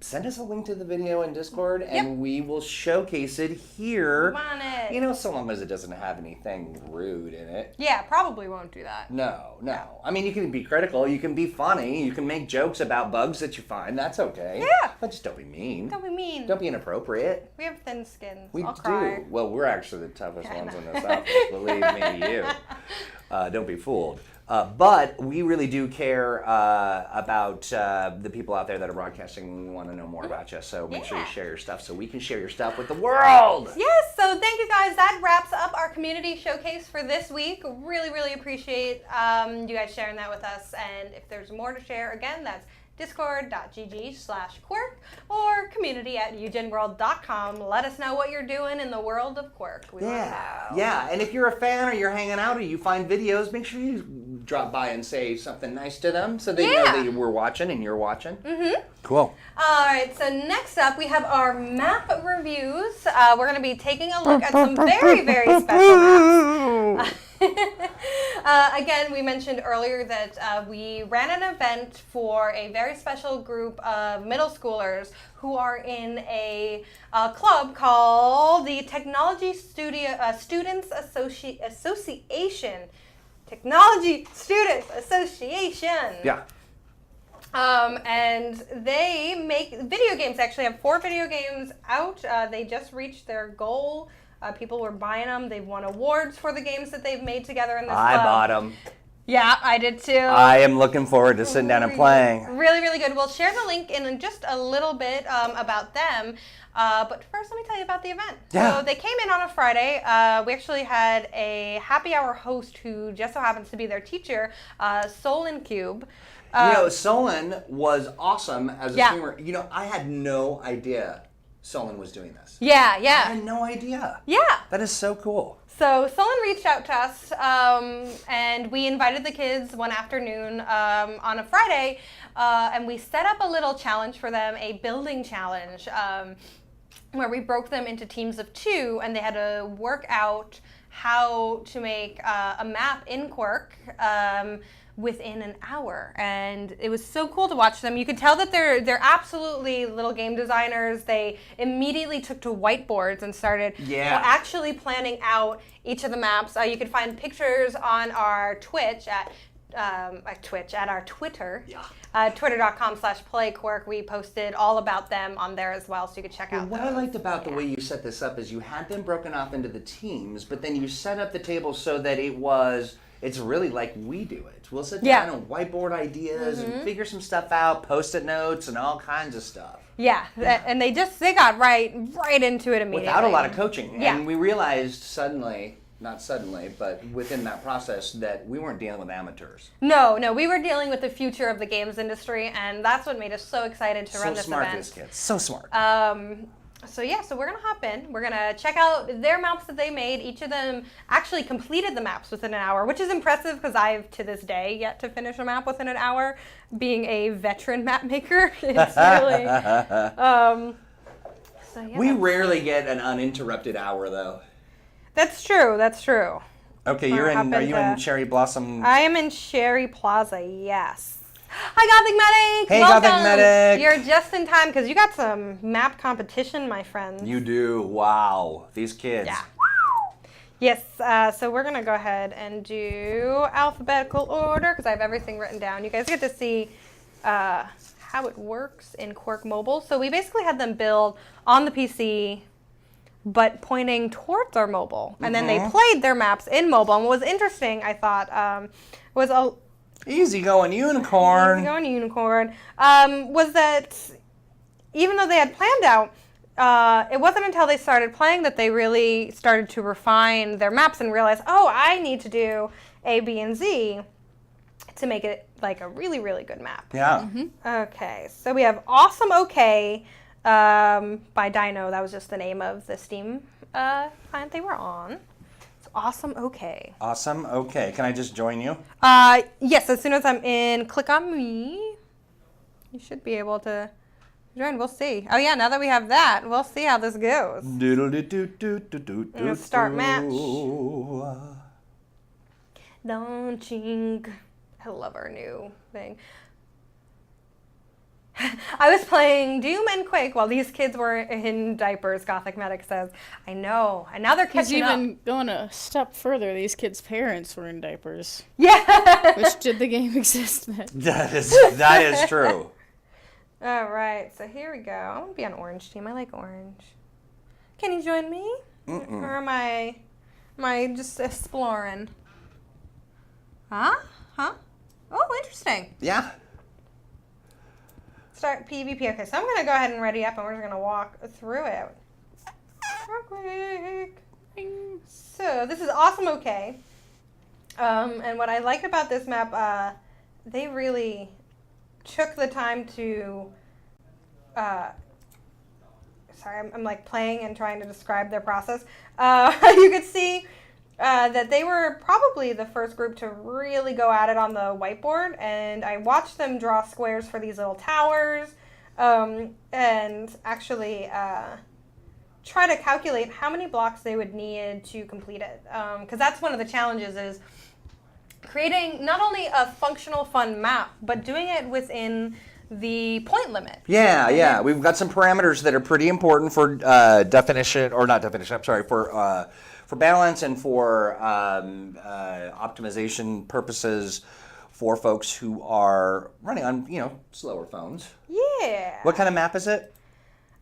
send us a link to the video in Discord, and we will showcase it here. Want it. You know, so long as it doesn't have anything rude in it. Yeah, probably won't do that. No. I mean, you can be critical, you can be funny, you can make jokes about bugs that you find. That's okay. Yeah. But just don't be mean. Don't be mean. Don't be inappropriate. We have thin skins. We I'll do. cry. Well, we're actually the toughest Yeah, I ones know. in this office. Believe me, you. Don't be fooled. But we really do care about the people out there that are broadcasting. We want to know more about you. So make sure you share your stuff so we can share your stuff with the world. Yes, so thank you guys. That wraps up our community showcase for this week. Really, really appreciate you guys sharing that with us. And if there's more to share, again, that's discord.gg/Quirk or community@eugenworld.com. Let us know what you're doing in the world of Quirk. We want to know. Yeah. And if you're a fan or you're hanging out or you find videos, make sure you drop by and say something nice to them so they know that we're watching and you're watching. Mm-hmm. Cool. All right, so next up we have our map reviews. We're going to be taking a look at some very, very special maps. Again, we mentioned earlier that we ran an event for a very special group of middle schoolers who are in a club called the Technology Students Association. Technology Students Association. Yeah. And they make video games. They actually have 4 video games out. They just reached their goal. People were buying them. They've won awards for the games that they've made together in this I club. bought them. Yeah, I did too. I am looking forward to sitting down and playing. Really, really good. We'll share the link in just a little bit about them. But first, let me tell you about the event. Yeah. So they came in on a Friday. We actually had a happy hour host who just so happens to be their teacher, Solon Cube. Solon was awesome as a streamer. You know, I had no idea Solon was doing this. Yeah. I had no idea. Yeah. That is so cool. So Solon reached out to us, and we invited the kids one afternoon on a Friday, and we set up a little challenge for them, a building challenge, where we broke them into teams of 2, and they had to work out how to make a map in Quirk within an hour, and it was so cool to watch them. You could tell that they're absolutely little game designers. They immediately took to whiteboards and started actually planning out each of the maps. You could find pictures on our Twitch at our Twitter. Twitter.com/playquirk. We posted all about them on there as well, so you could check out what those. I liked about the way you set this up is you had them broken off into the teams, but then you set up the table so that it's really like we do it. We'll sit down and whiteboard ideas and figure some stuff out, post-it notes, and all kinds of stuff. Yeah, and they got right into it immediately. Without a lot of coaching. Yeah. And we realized not suddenly, but within that process that we weren't dealing with amateurs. No, we were dealing with the future of the games industry, and that's what made us so excited to run this event. So smart, these kids. So smart. So we're going to hop in. We're going to check out their maps that they made. Each of them actually completed the maps within an hour, which is impressive because I've, to this day, yet to finish a map within an hour. Being a veteran map maker, it's really... We rarely get an uninterrupted hour, though. That's true. Okay, are you in Cherry Blossom? I am in Cherry Plaza, yes. Hi, Gothic Medic! Hey, Welcome. Gothic Medic! You're just in time because you got some map competition, my friends. You do. Wow. These kids. Yeah. Yes, so we're going to go ahead and do alphabetical order because I have everything written down. You guys get to see how it works in Q.U.I.R.K Mobile. So we basically had them build on the PC, but pointing towards our mobile. And then they played their maps in mobile. And what was interesting, I thought, was a... Easy going unicorn. Was that even though they had planned out, it wasn't until they started playing that they really started to refine their maps and realize, oh, I need to do A, B, and Z to make it like a really, really good map. Yeah. Okay, so we have Awesome OK by Dino. That was just the name of the Steam client they were on. It's Awesome. Okay. Awesome. Okay. Can I just join you? Yes. As soon as I'm in, click on me. You should be able to join. We'll see. Oh yeah. Now that we have that, we'll see how this goes. Start match. Launching. I love our new thing. I was playing Doom and Quake while these kids were in diapers, Gothic Medic says. I know. And now they're He's catching up. even going a step further. These kids' parents were in diapers. Yeah. Which did the game exist then? That is true. All right. So here we go. I want to be on orange team. I like orange. Can you join me? Mm-mm. Or am I just exploring? Huh? Oh, interesting. Yeah. Start PvP. Okay, so I'm going to go ahead and ready up, and we're just going to walk through it. Real quick. So this is awesome. Okay. And what I like about this map, they really took the time to. Sorry, I'm like playing and trying to describe their process. You could see that they were probably the first group to really go at it on the whiteboard, and I watched them draw squares for these little towers, and actually try to calculate how many blocks they would need to complete it, because that's one of the challenges is creating not only a functional, fun map, but doing it within the point limit. Yeah. We've got some parameters that are pretty important for for balance and for optimization purposes for folks who are running on, slower phones. Yeah. What kind of map is it?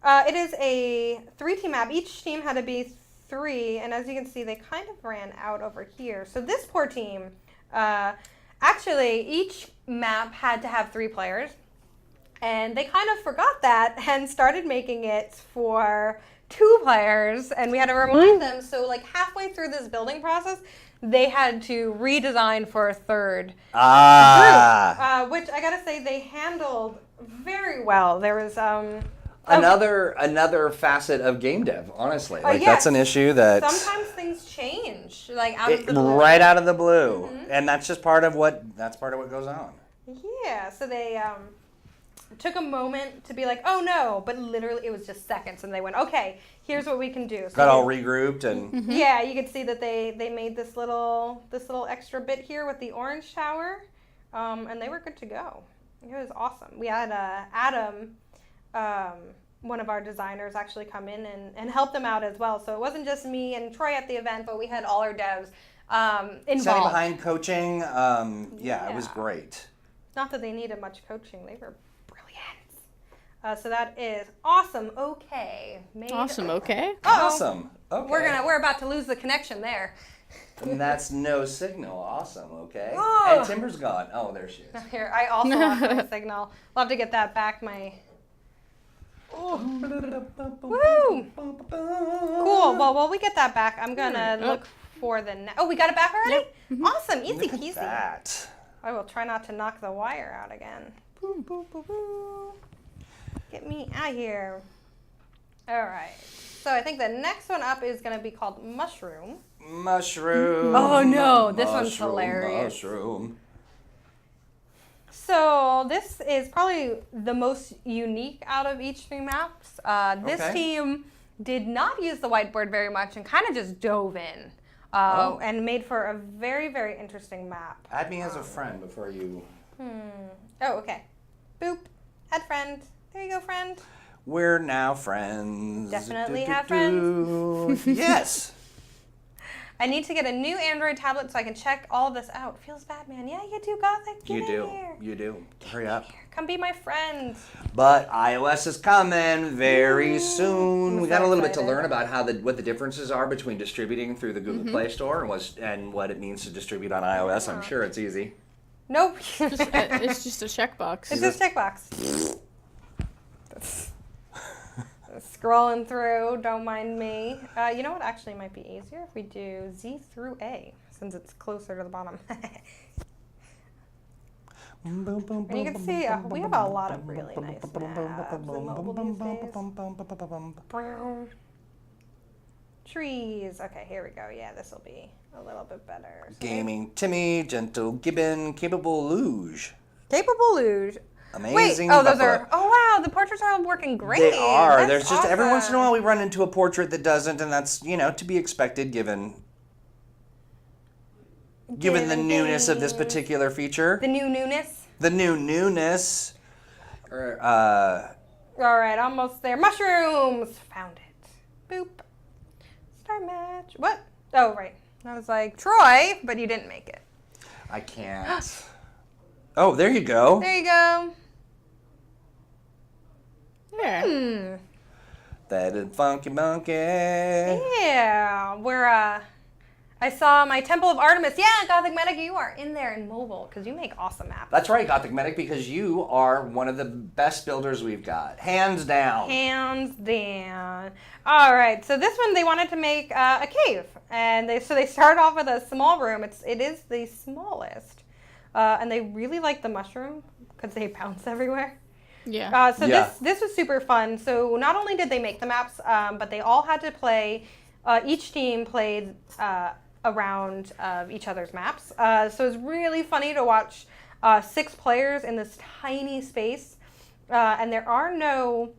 It is a 3-team map. Each team had to be 3, and as you can see, they kind of ran out over here. So this poor team, actually, each map had to have 3 players, and they kind of forgot that and started making it for 2 players, and we had to remind them. So like halfway through this building process, they had to redesign for a 3rd group, which I gotta say they handled very well. There was another facet of game dev, honestly. Like yes. that's an issue that Sometimes things change, like out of the blue. right out of the blue, and that's just part of what goes on. Yeah, so they took a moment to be like, oh no, but literally it was just seconds, and they went, okay, here's what we can do. So Got all regrouped and yeah, you could see that they made this little extra bit here with the orange tower, and they were good to go. It was awesome. We had Adam, one of our designers, actually come in and help them out as well. So it wasn't just me and Troy at the event, but we had all our devs involved. Standing behind coaching, it was great. Not that they needed much coaching. They were brilliant. So that is awesome. Okay. Awesome. Okay. Awesome. Okay. We're about to lose the connection there. And that's no signal. Awesome. Okay. Oh. And Timber's gone. Oh, there she is. Here, I also lost my signal. Love to get that back. Woo! Cool. Well, while we get that back, I'm gonna look for the. Oh, we got it back already. Yep. Awesome. Easy Look at peasy. that. I will try not to knock the wire out again. Boo, boo, boo, boo. Get me out of here. All right. So I think the next one up is going to be called Mushroom. Mushroom. Oh, no. This one's hilarious. Mushroom. So this is probably the most unique out of each 3 maps. This team did not use the whiteboard very much and kind of just dove in and made for a very, very interesting map. Add me as a friend before you... Oh, okay. Boop. Add friend. There you go, friend. We're now friends. Definitely have friends. Yes. I need to get a new Android tablet so I can check all of this out. Feels bad, man. Yeah, you do, Gothic. Get in here. You do. Hurry up. Come be my friend. But iOS is coming very soon. I'm We got so a little bit to excited. learn about what the differences are between distributing through the Google Play Store and what it means to distribute on iOS. I'm sure it's easy. Nope. It's just a checkbox. It's just checkbox. Scrolling through, don't mind me. You know what actually might be easier if we do Z through A, since it's closer to the bottom. And you can see we have a lot of really nice maps on mobile these days. Trees. Okay, here we go. Yeah, this will be a little bit better. So Gaming Timmy, Gentle Gibbon, Capable Luge. Capable luge. Amazing. Wait, oh, those Buffalo. are. Oh wow, the portraits are all working great. They are. That's There's just every once in a awesome. while we run into a portrait that doesn't, and that's to be expected given the newness of this games. particular feature. The new newness. The new newness. All right, almost there. Mushrooms. Found it. Boop. Start match. What? Oh, right. I was like, Troy, but you didn't make it. I can't. Oh, there you go. There you go. There. That is funky monkey. Yeah. I saw my Temple of Artemis. Yeah, Gothic Medic, you are in there in mobile because you make awesome maps. That's right, Gothic Medic, because you are one of the best builders we've got. Hands down. Hands down. All right, so this one they wanted to make a cave, and they started off with a small room. It is the smallest, and they really like the mushroom because they bounce everywhere. Yeah. This was super fun. So not only did they make the maps, but they all had to play. Each team played a round of each other's maps. So it's really funny to watch 6 players in this tiny space, and there are no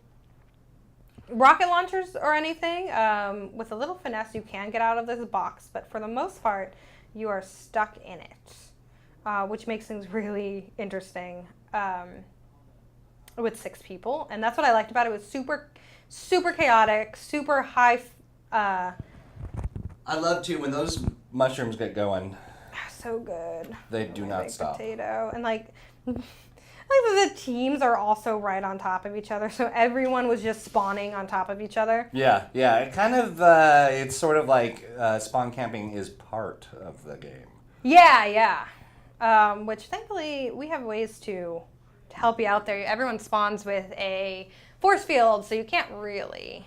rocket launchers or anything. With a little finesse, you can get out of this box, but for the most part, you are stuck in it, which makes things really interesting with 6 people. And that's what I liked about it. It was super, super chaotic, super high. I love too when those mushrooms get going. So good. They do not Baked stop. Potato and like the teams are also right on top of each other, so everyone was just spawning on top of each other. Yeah. It kind of it's sort of like spawn camping is part of the game. Yeah. Which thankfully we have ways to help you out there. Everyone spawns with a force field, so you can't really.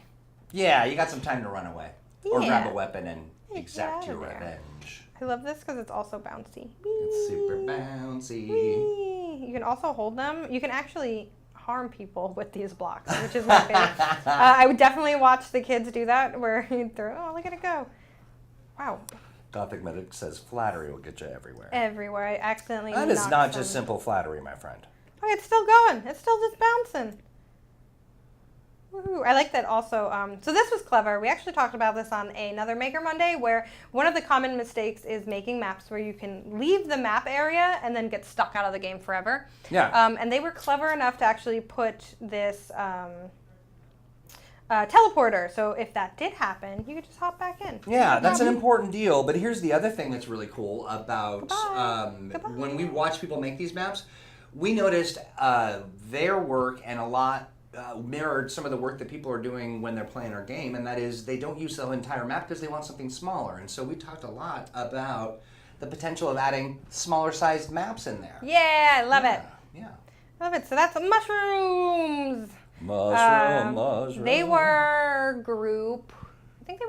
Yeah, you got some time to run away or Yeah. grab a weapon and Get exact out your of there. revenge. I love this because it's also bouncy. It's super bouncy. Whee! You can also hold them. You can actually harm people with these blocks, which is my favorite. I would definitely watch the kids do that, where you throw. Oh, look at it go! Wow, Gothic Medic says flattery will get you everywhere. everywhere. I accidentally. That is knocked not some- just simple flattery, my friend. Oh, it's still going. It's still just bouncing. Woohoo. I like that also. So this was clever. We actually talked about this on another Maker Monday, where one of the common mistakes is making maps where you can leave the map area and then get stuck out of the game forever. Yeah. And they were clever enough to actually put this teleporter. So if that did happen, you could just hop back in. Yeah, No that's an problem. important deal. But here's the other thing that's really cool about Goodbye. Goodbye. when we watch people make these maps, we noticed their work and a lot mirrored some of the work that people are doing when they're playing our game, and that is they don't use the entire map because they want something smaller. And so we talked a lot about the potential of adding smaller sized maps in there. Yeah, I love it. Yeah. Love it. So that's mushrooms. Mushroom. They were group. I think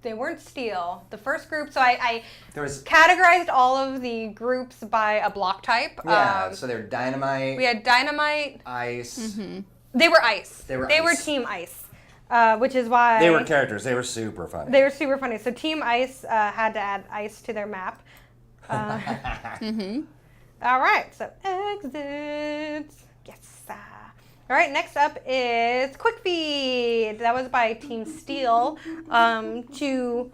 they weren't steel. The first group. So I There was categorized all of the groups by a block type. so they're dynamite, We had dynamite. ice. They were ice. They were They were ice. team ice, which is why They were characters. They were super funny. they were super funny. So team ice had to add ice to their map. All right. So exits. Yes. All right. Next up is Quick Feed. That was by Team Steel. 2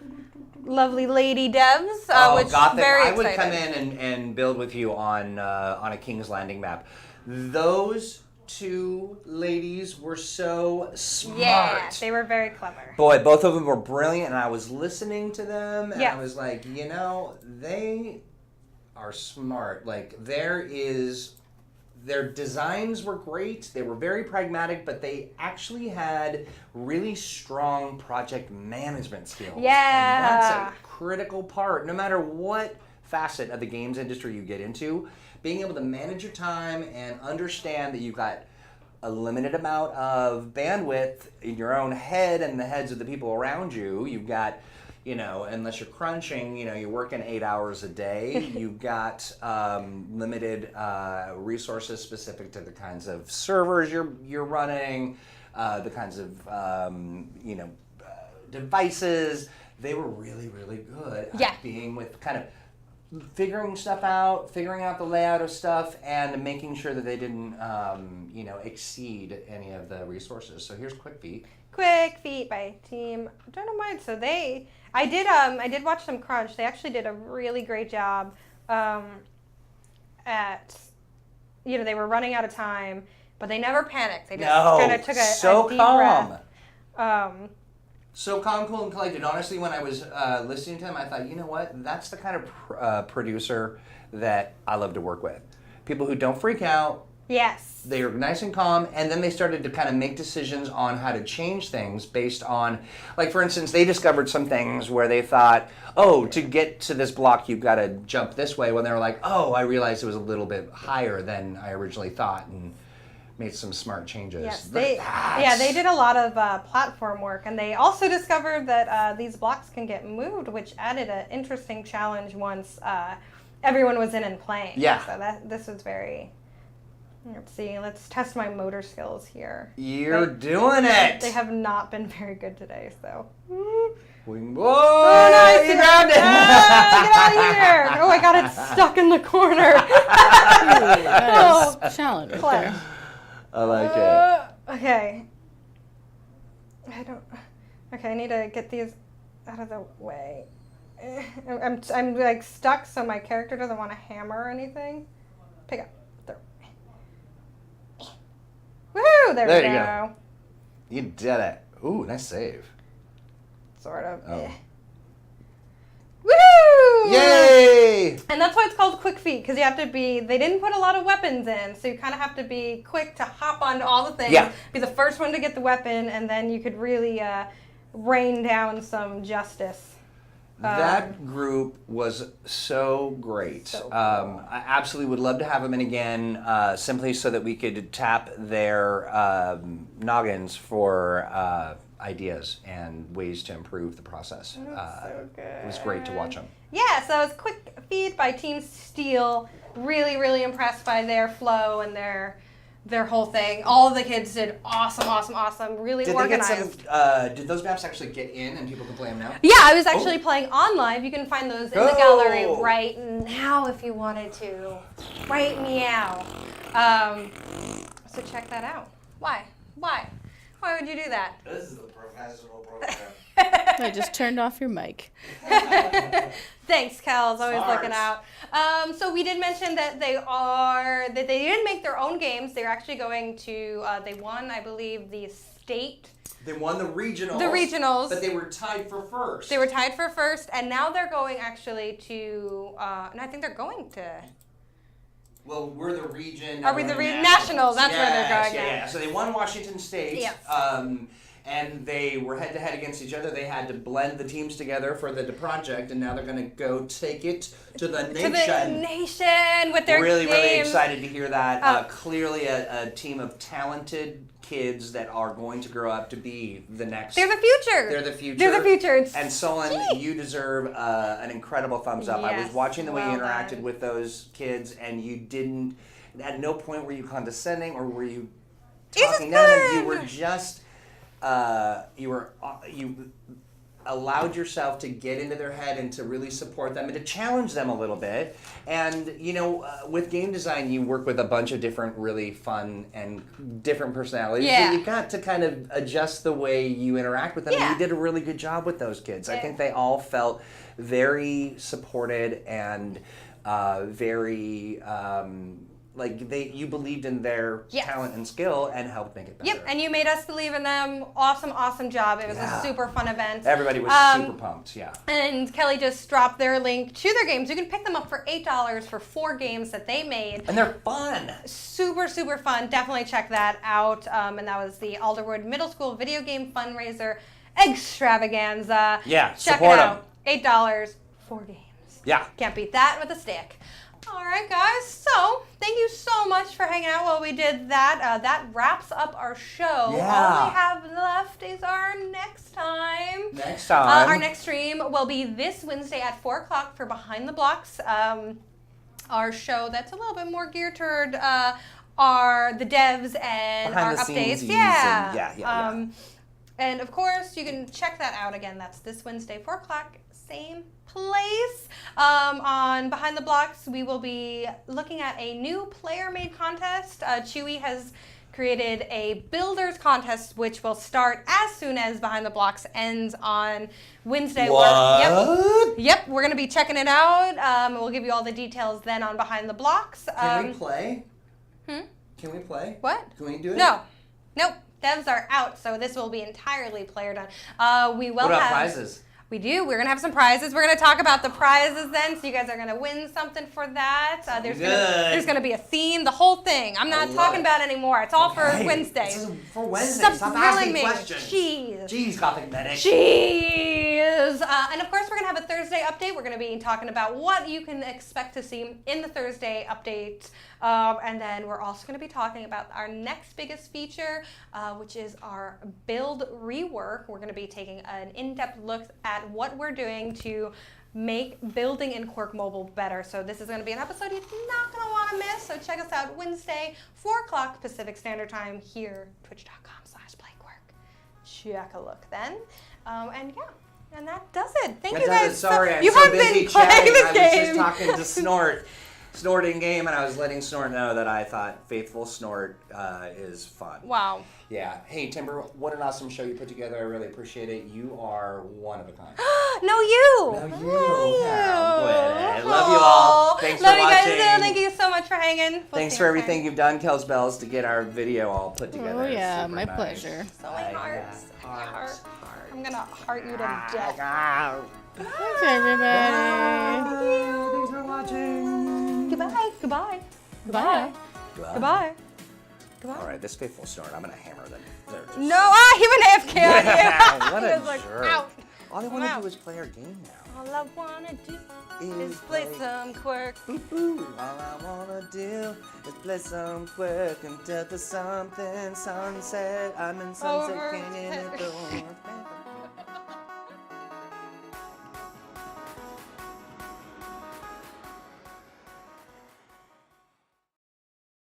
lovely lady devs, which Gothic! very I would come excited. in and build with you on a King's Landing map. Those 2 ladies were so smart. Yeah, they were very clever. Boy, both of them were brilliant, and I was listening to them, and Yeah. I was like, they are smart. Like, their designs were great. They were very pragmatic, but they actually had really strong project management skills. Yeah. And that's a critical part. No matter what facet of the games industry you get into, being able to manage your time and understand that you've got a limited amount of bandwidth in your own head and the heads of the people around you. You've got, unless you're crunching, you're working 8 hours a day. You've got limited resources specific to the kinds of servers you're running, the kinds of, devices. They were really, really good Yeah. at being with kind of figuring stuff out, figuring out the layout of stuff, and making sure that they didn't, exceed any of the resources. So here's Quick Feet. Quick Feet by Team Dynamite. So I did watch them crunch. They actually did a really great job at, they were running out of time, but they never panicked. They just kind of took a deep breath. So calm, cool, and collected. Honestly, when I was listening to him, I thought, you know what? That's the kind of producer that I love to work with. People who don't freak out. Yes. They are nice and calm, and then they started to kind of make decisions on how to change things based on, like for instance, they discovered some things where they thought, oh, to get to this block, you've got to jump this way. When they were like, oh, I realized it was a little bit higher than I originally thought, and made some smart changes. Yes, they did a lot of platform work, and they also discovered that these blocks can get moved, which added an interesting challenge once everyone was in and playing. Yeah. So this was very. Let's see. Let's test my motor skills here. You're doing it. They have not been very good today, so. Whoa! Oh, nice! You grabbed it. Get out of here! Oh, I got it stuck in the corner. That is a challenge right Clutch. there. I like it. Okay. I need to get these out of the way. I'm like stuck, so my character doesn't want to hammer or anything. Pick up. Woohoo! There we go. You did it. Ooh, nice save. Sort of. Oh. Woohoo! Yay! And that's why it's called Quick Feet, because you have to be, they didn't put a lot of weapons in, so you kind of have to be quick to hop onto all the things, be the first one to get the weapon, and then you could really rain down some justice. That group was so great. So cool. I absolutely would love to have them in again, simply so that we could tap their noggins for ideas and ways to improve the process. So good. It was great to watch them. Yeah, so it was Quick Feed by Team Steel. Really, really impressed by their flow and their whole thing. All of the kids did awesome. Really organized. Did those maps actually get in and people can play them now? Yeah, I was actually playing on live. You can find those in the gallery right now if you wanted to. Right meow. So check that out. Why? Why would you do that? This is a professional program. I just turned off your mic. Thanks, Cal's always Smart. looking out. So we did mention that they didn't make their own games. They're actually going to, they won, I believe, the state. They won the regionals. But they were tied for first. They were tied for first, and now they're going actually to, and I think they're going to. Well, we're the region. Are we the nationals? That's where they're going. Yeah. So they won Washington State. Yes. And they were head to head against each other. They had to blend the teams together for the project, and now they're going to go take it to the nation. To the nation with their really, games. really excited to hear that. Clearly, a team of talented kids that are going to grow up to be the next. They're the future. They're the future. They're the future. And Solon, you deserve an incredible thumbs up. I was Yes, watching the way you well interacted done. with those kids, and you didn't. At no point were you condescending or were you talking down to them. You were just. You allowed yourself to get into their head and to really support them and to challenge them a little bit. And with game design, you work with a bunch of different really fun and different personalities. Yeah. So you got to kind of adjust the way you interact with them. Yeah. And you did a really good job with those kids. I Yeah. think they all felt very supported and very. You believed in their Yes. talent and skill and helped make it better. Yep, and you made us believe in them. Awesome job. It was a super fun event. Everybody was super pumped, yeah. And Kelly just dropped their link to their games. You can pick them up for $8 for 4 games that they made. And they're fun. Super fun. Definitely check that out. And that was the Alderwood Middle School Video Game Fundraiser Extravaganza. Yeah, check support it out. $8, 4 games. Yeah. Can't beat that with a stick. All right, guys. So, thank you so much for hanging out while we did that. That wraps up our show. Yeah. All we have left is our next time. Next time. Our next stream will be this Wednesday at 4 o'clock for Behind the Blocks. Our show that's a little bit more geared toward the devs and Behind our the updates. scenesies Yeah. and yeah. And of course, you can check that out again. That's this Wednesday, 4 o'clock, same place. On Behind the Blocks, we will be looking at a new player-made contest. Q.U.I.R.K has created a builders contest, which will start as soon as Behind the Blocks ends on Wednesday. What? Yep, we're going to be checking it out. We'll give you all the details then on Behind the Blocks. Can we play? Hmm? Can we play? What? Can we do it? No. Nope. Devs are out, so this will be entirely player done. We will What about have prizes? We do. We're going to have some prizes. We're going to talk about the prizes then, so you guys are going to win something for that. There's going to be a theme, the whole thing. I'm not talking about it anymore. It's all for Wednesday. This is for Wednesday. Stop Stop grilling asking me. questions. Jeez. Jeez, Gothic Medic. Jeez. And of course, we're going to have a Thursday update. We're going to be talking about what you can expect to see in the Thursday update. And then we're also going to be talking about our next biggest feature, which is our build rework. We're going to be taking an in-depth look at what we're doing to make building in Q.U.I.R.K mobile better. So this is going to be an episode you're not going to want to miss. So check us out Wednesday, 4 o'clock Pacific Standard Time here, twitch.com/playquirk. Check a look then. And yeah, and that does it. Thank you guys. Sorry, I'm you so have busy been playing chatting. this I was game. just talking to Snort. Snort in game, and I was letting Snort know that I thought Faithful Snort is fun. Wow. Yeah. Hey, Timber, what an awesome show you put together. I really appreciate it. You are one of a kind. No, you. No, you. I love you all. Thanks love for you watching. guys. Thank you so much for hanging. We'll Thanks see for you next everything time. you've done, Kels Bells, to get our video all put together. Oh yeah, Super my nice. pleasure. So many hearts. Hearts. I'm gonna heart you to death. Thanks everybody. Thanks for watching. Goodbye. Goodbye. Bye. Goodbye. Goodbye. All right, this Faithful Snort, I'm going to hammer them. They're just- No, he went AFK on you. What He a was like, jerk. out. All they I'm want to out. do is play our game now. All I wanna do is play some Q.U.I.R.K. Ooh, all I wanna do is play some Q.U.I.R.K until the something sunset. I'm in Sunset Over. Canyon at the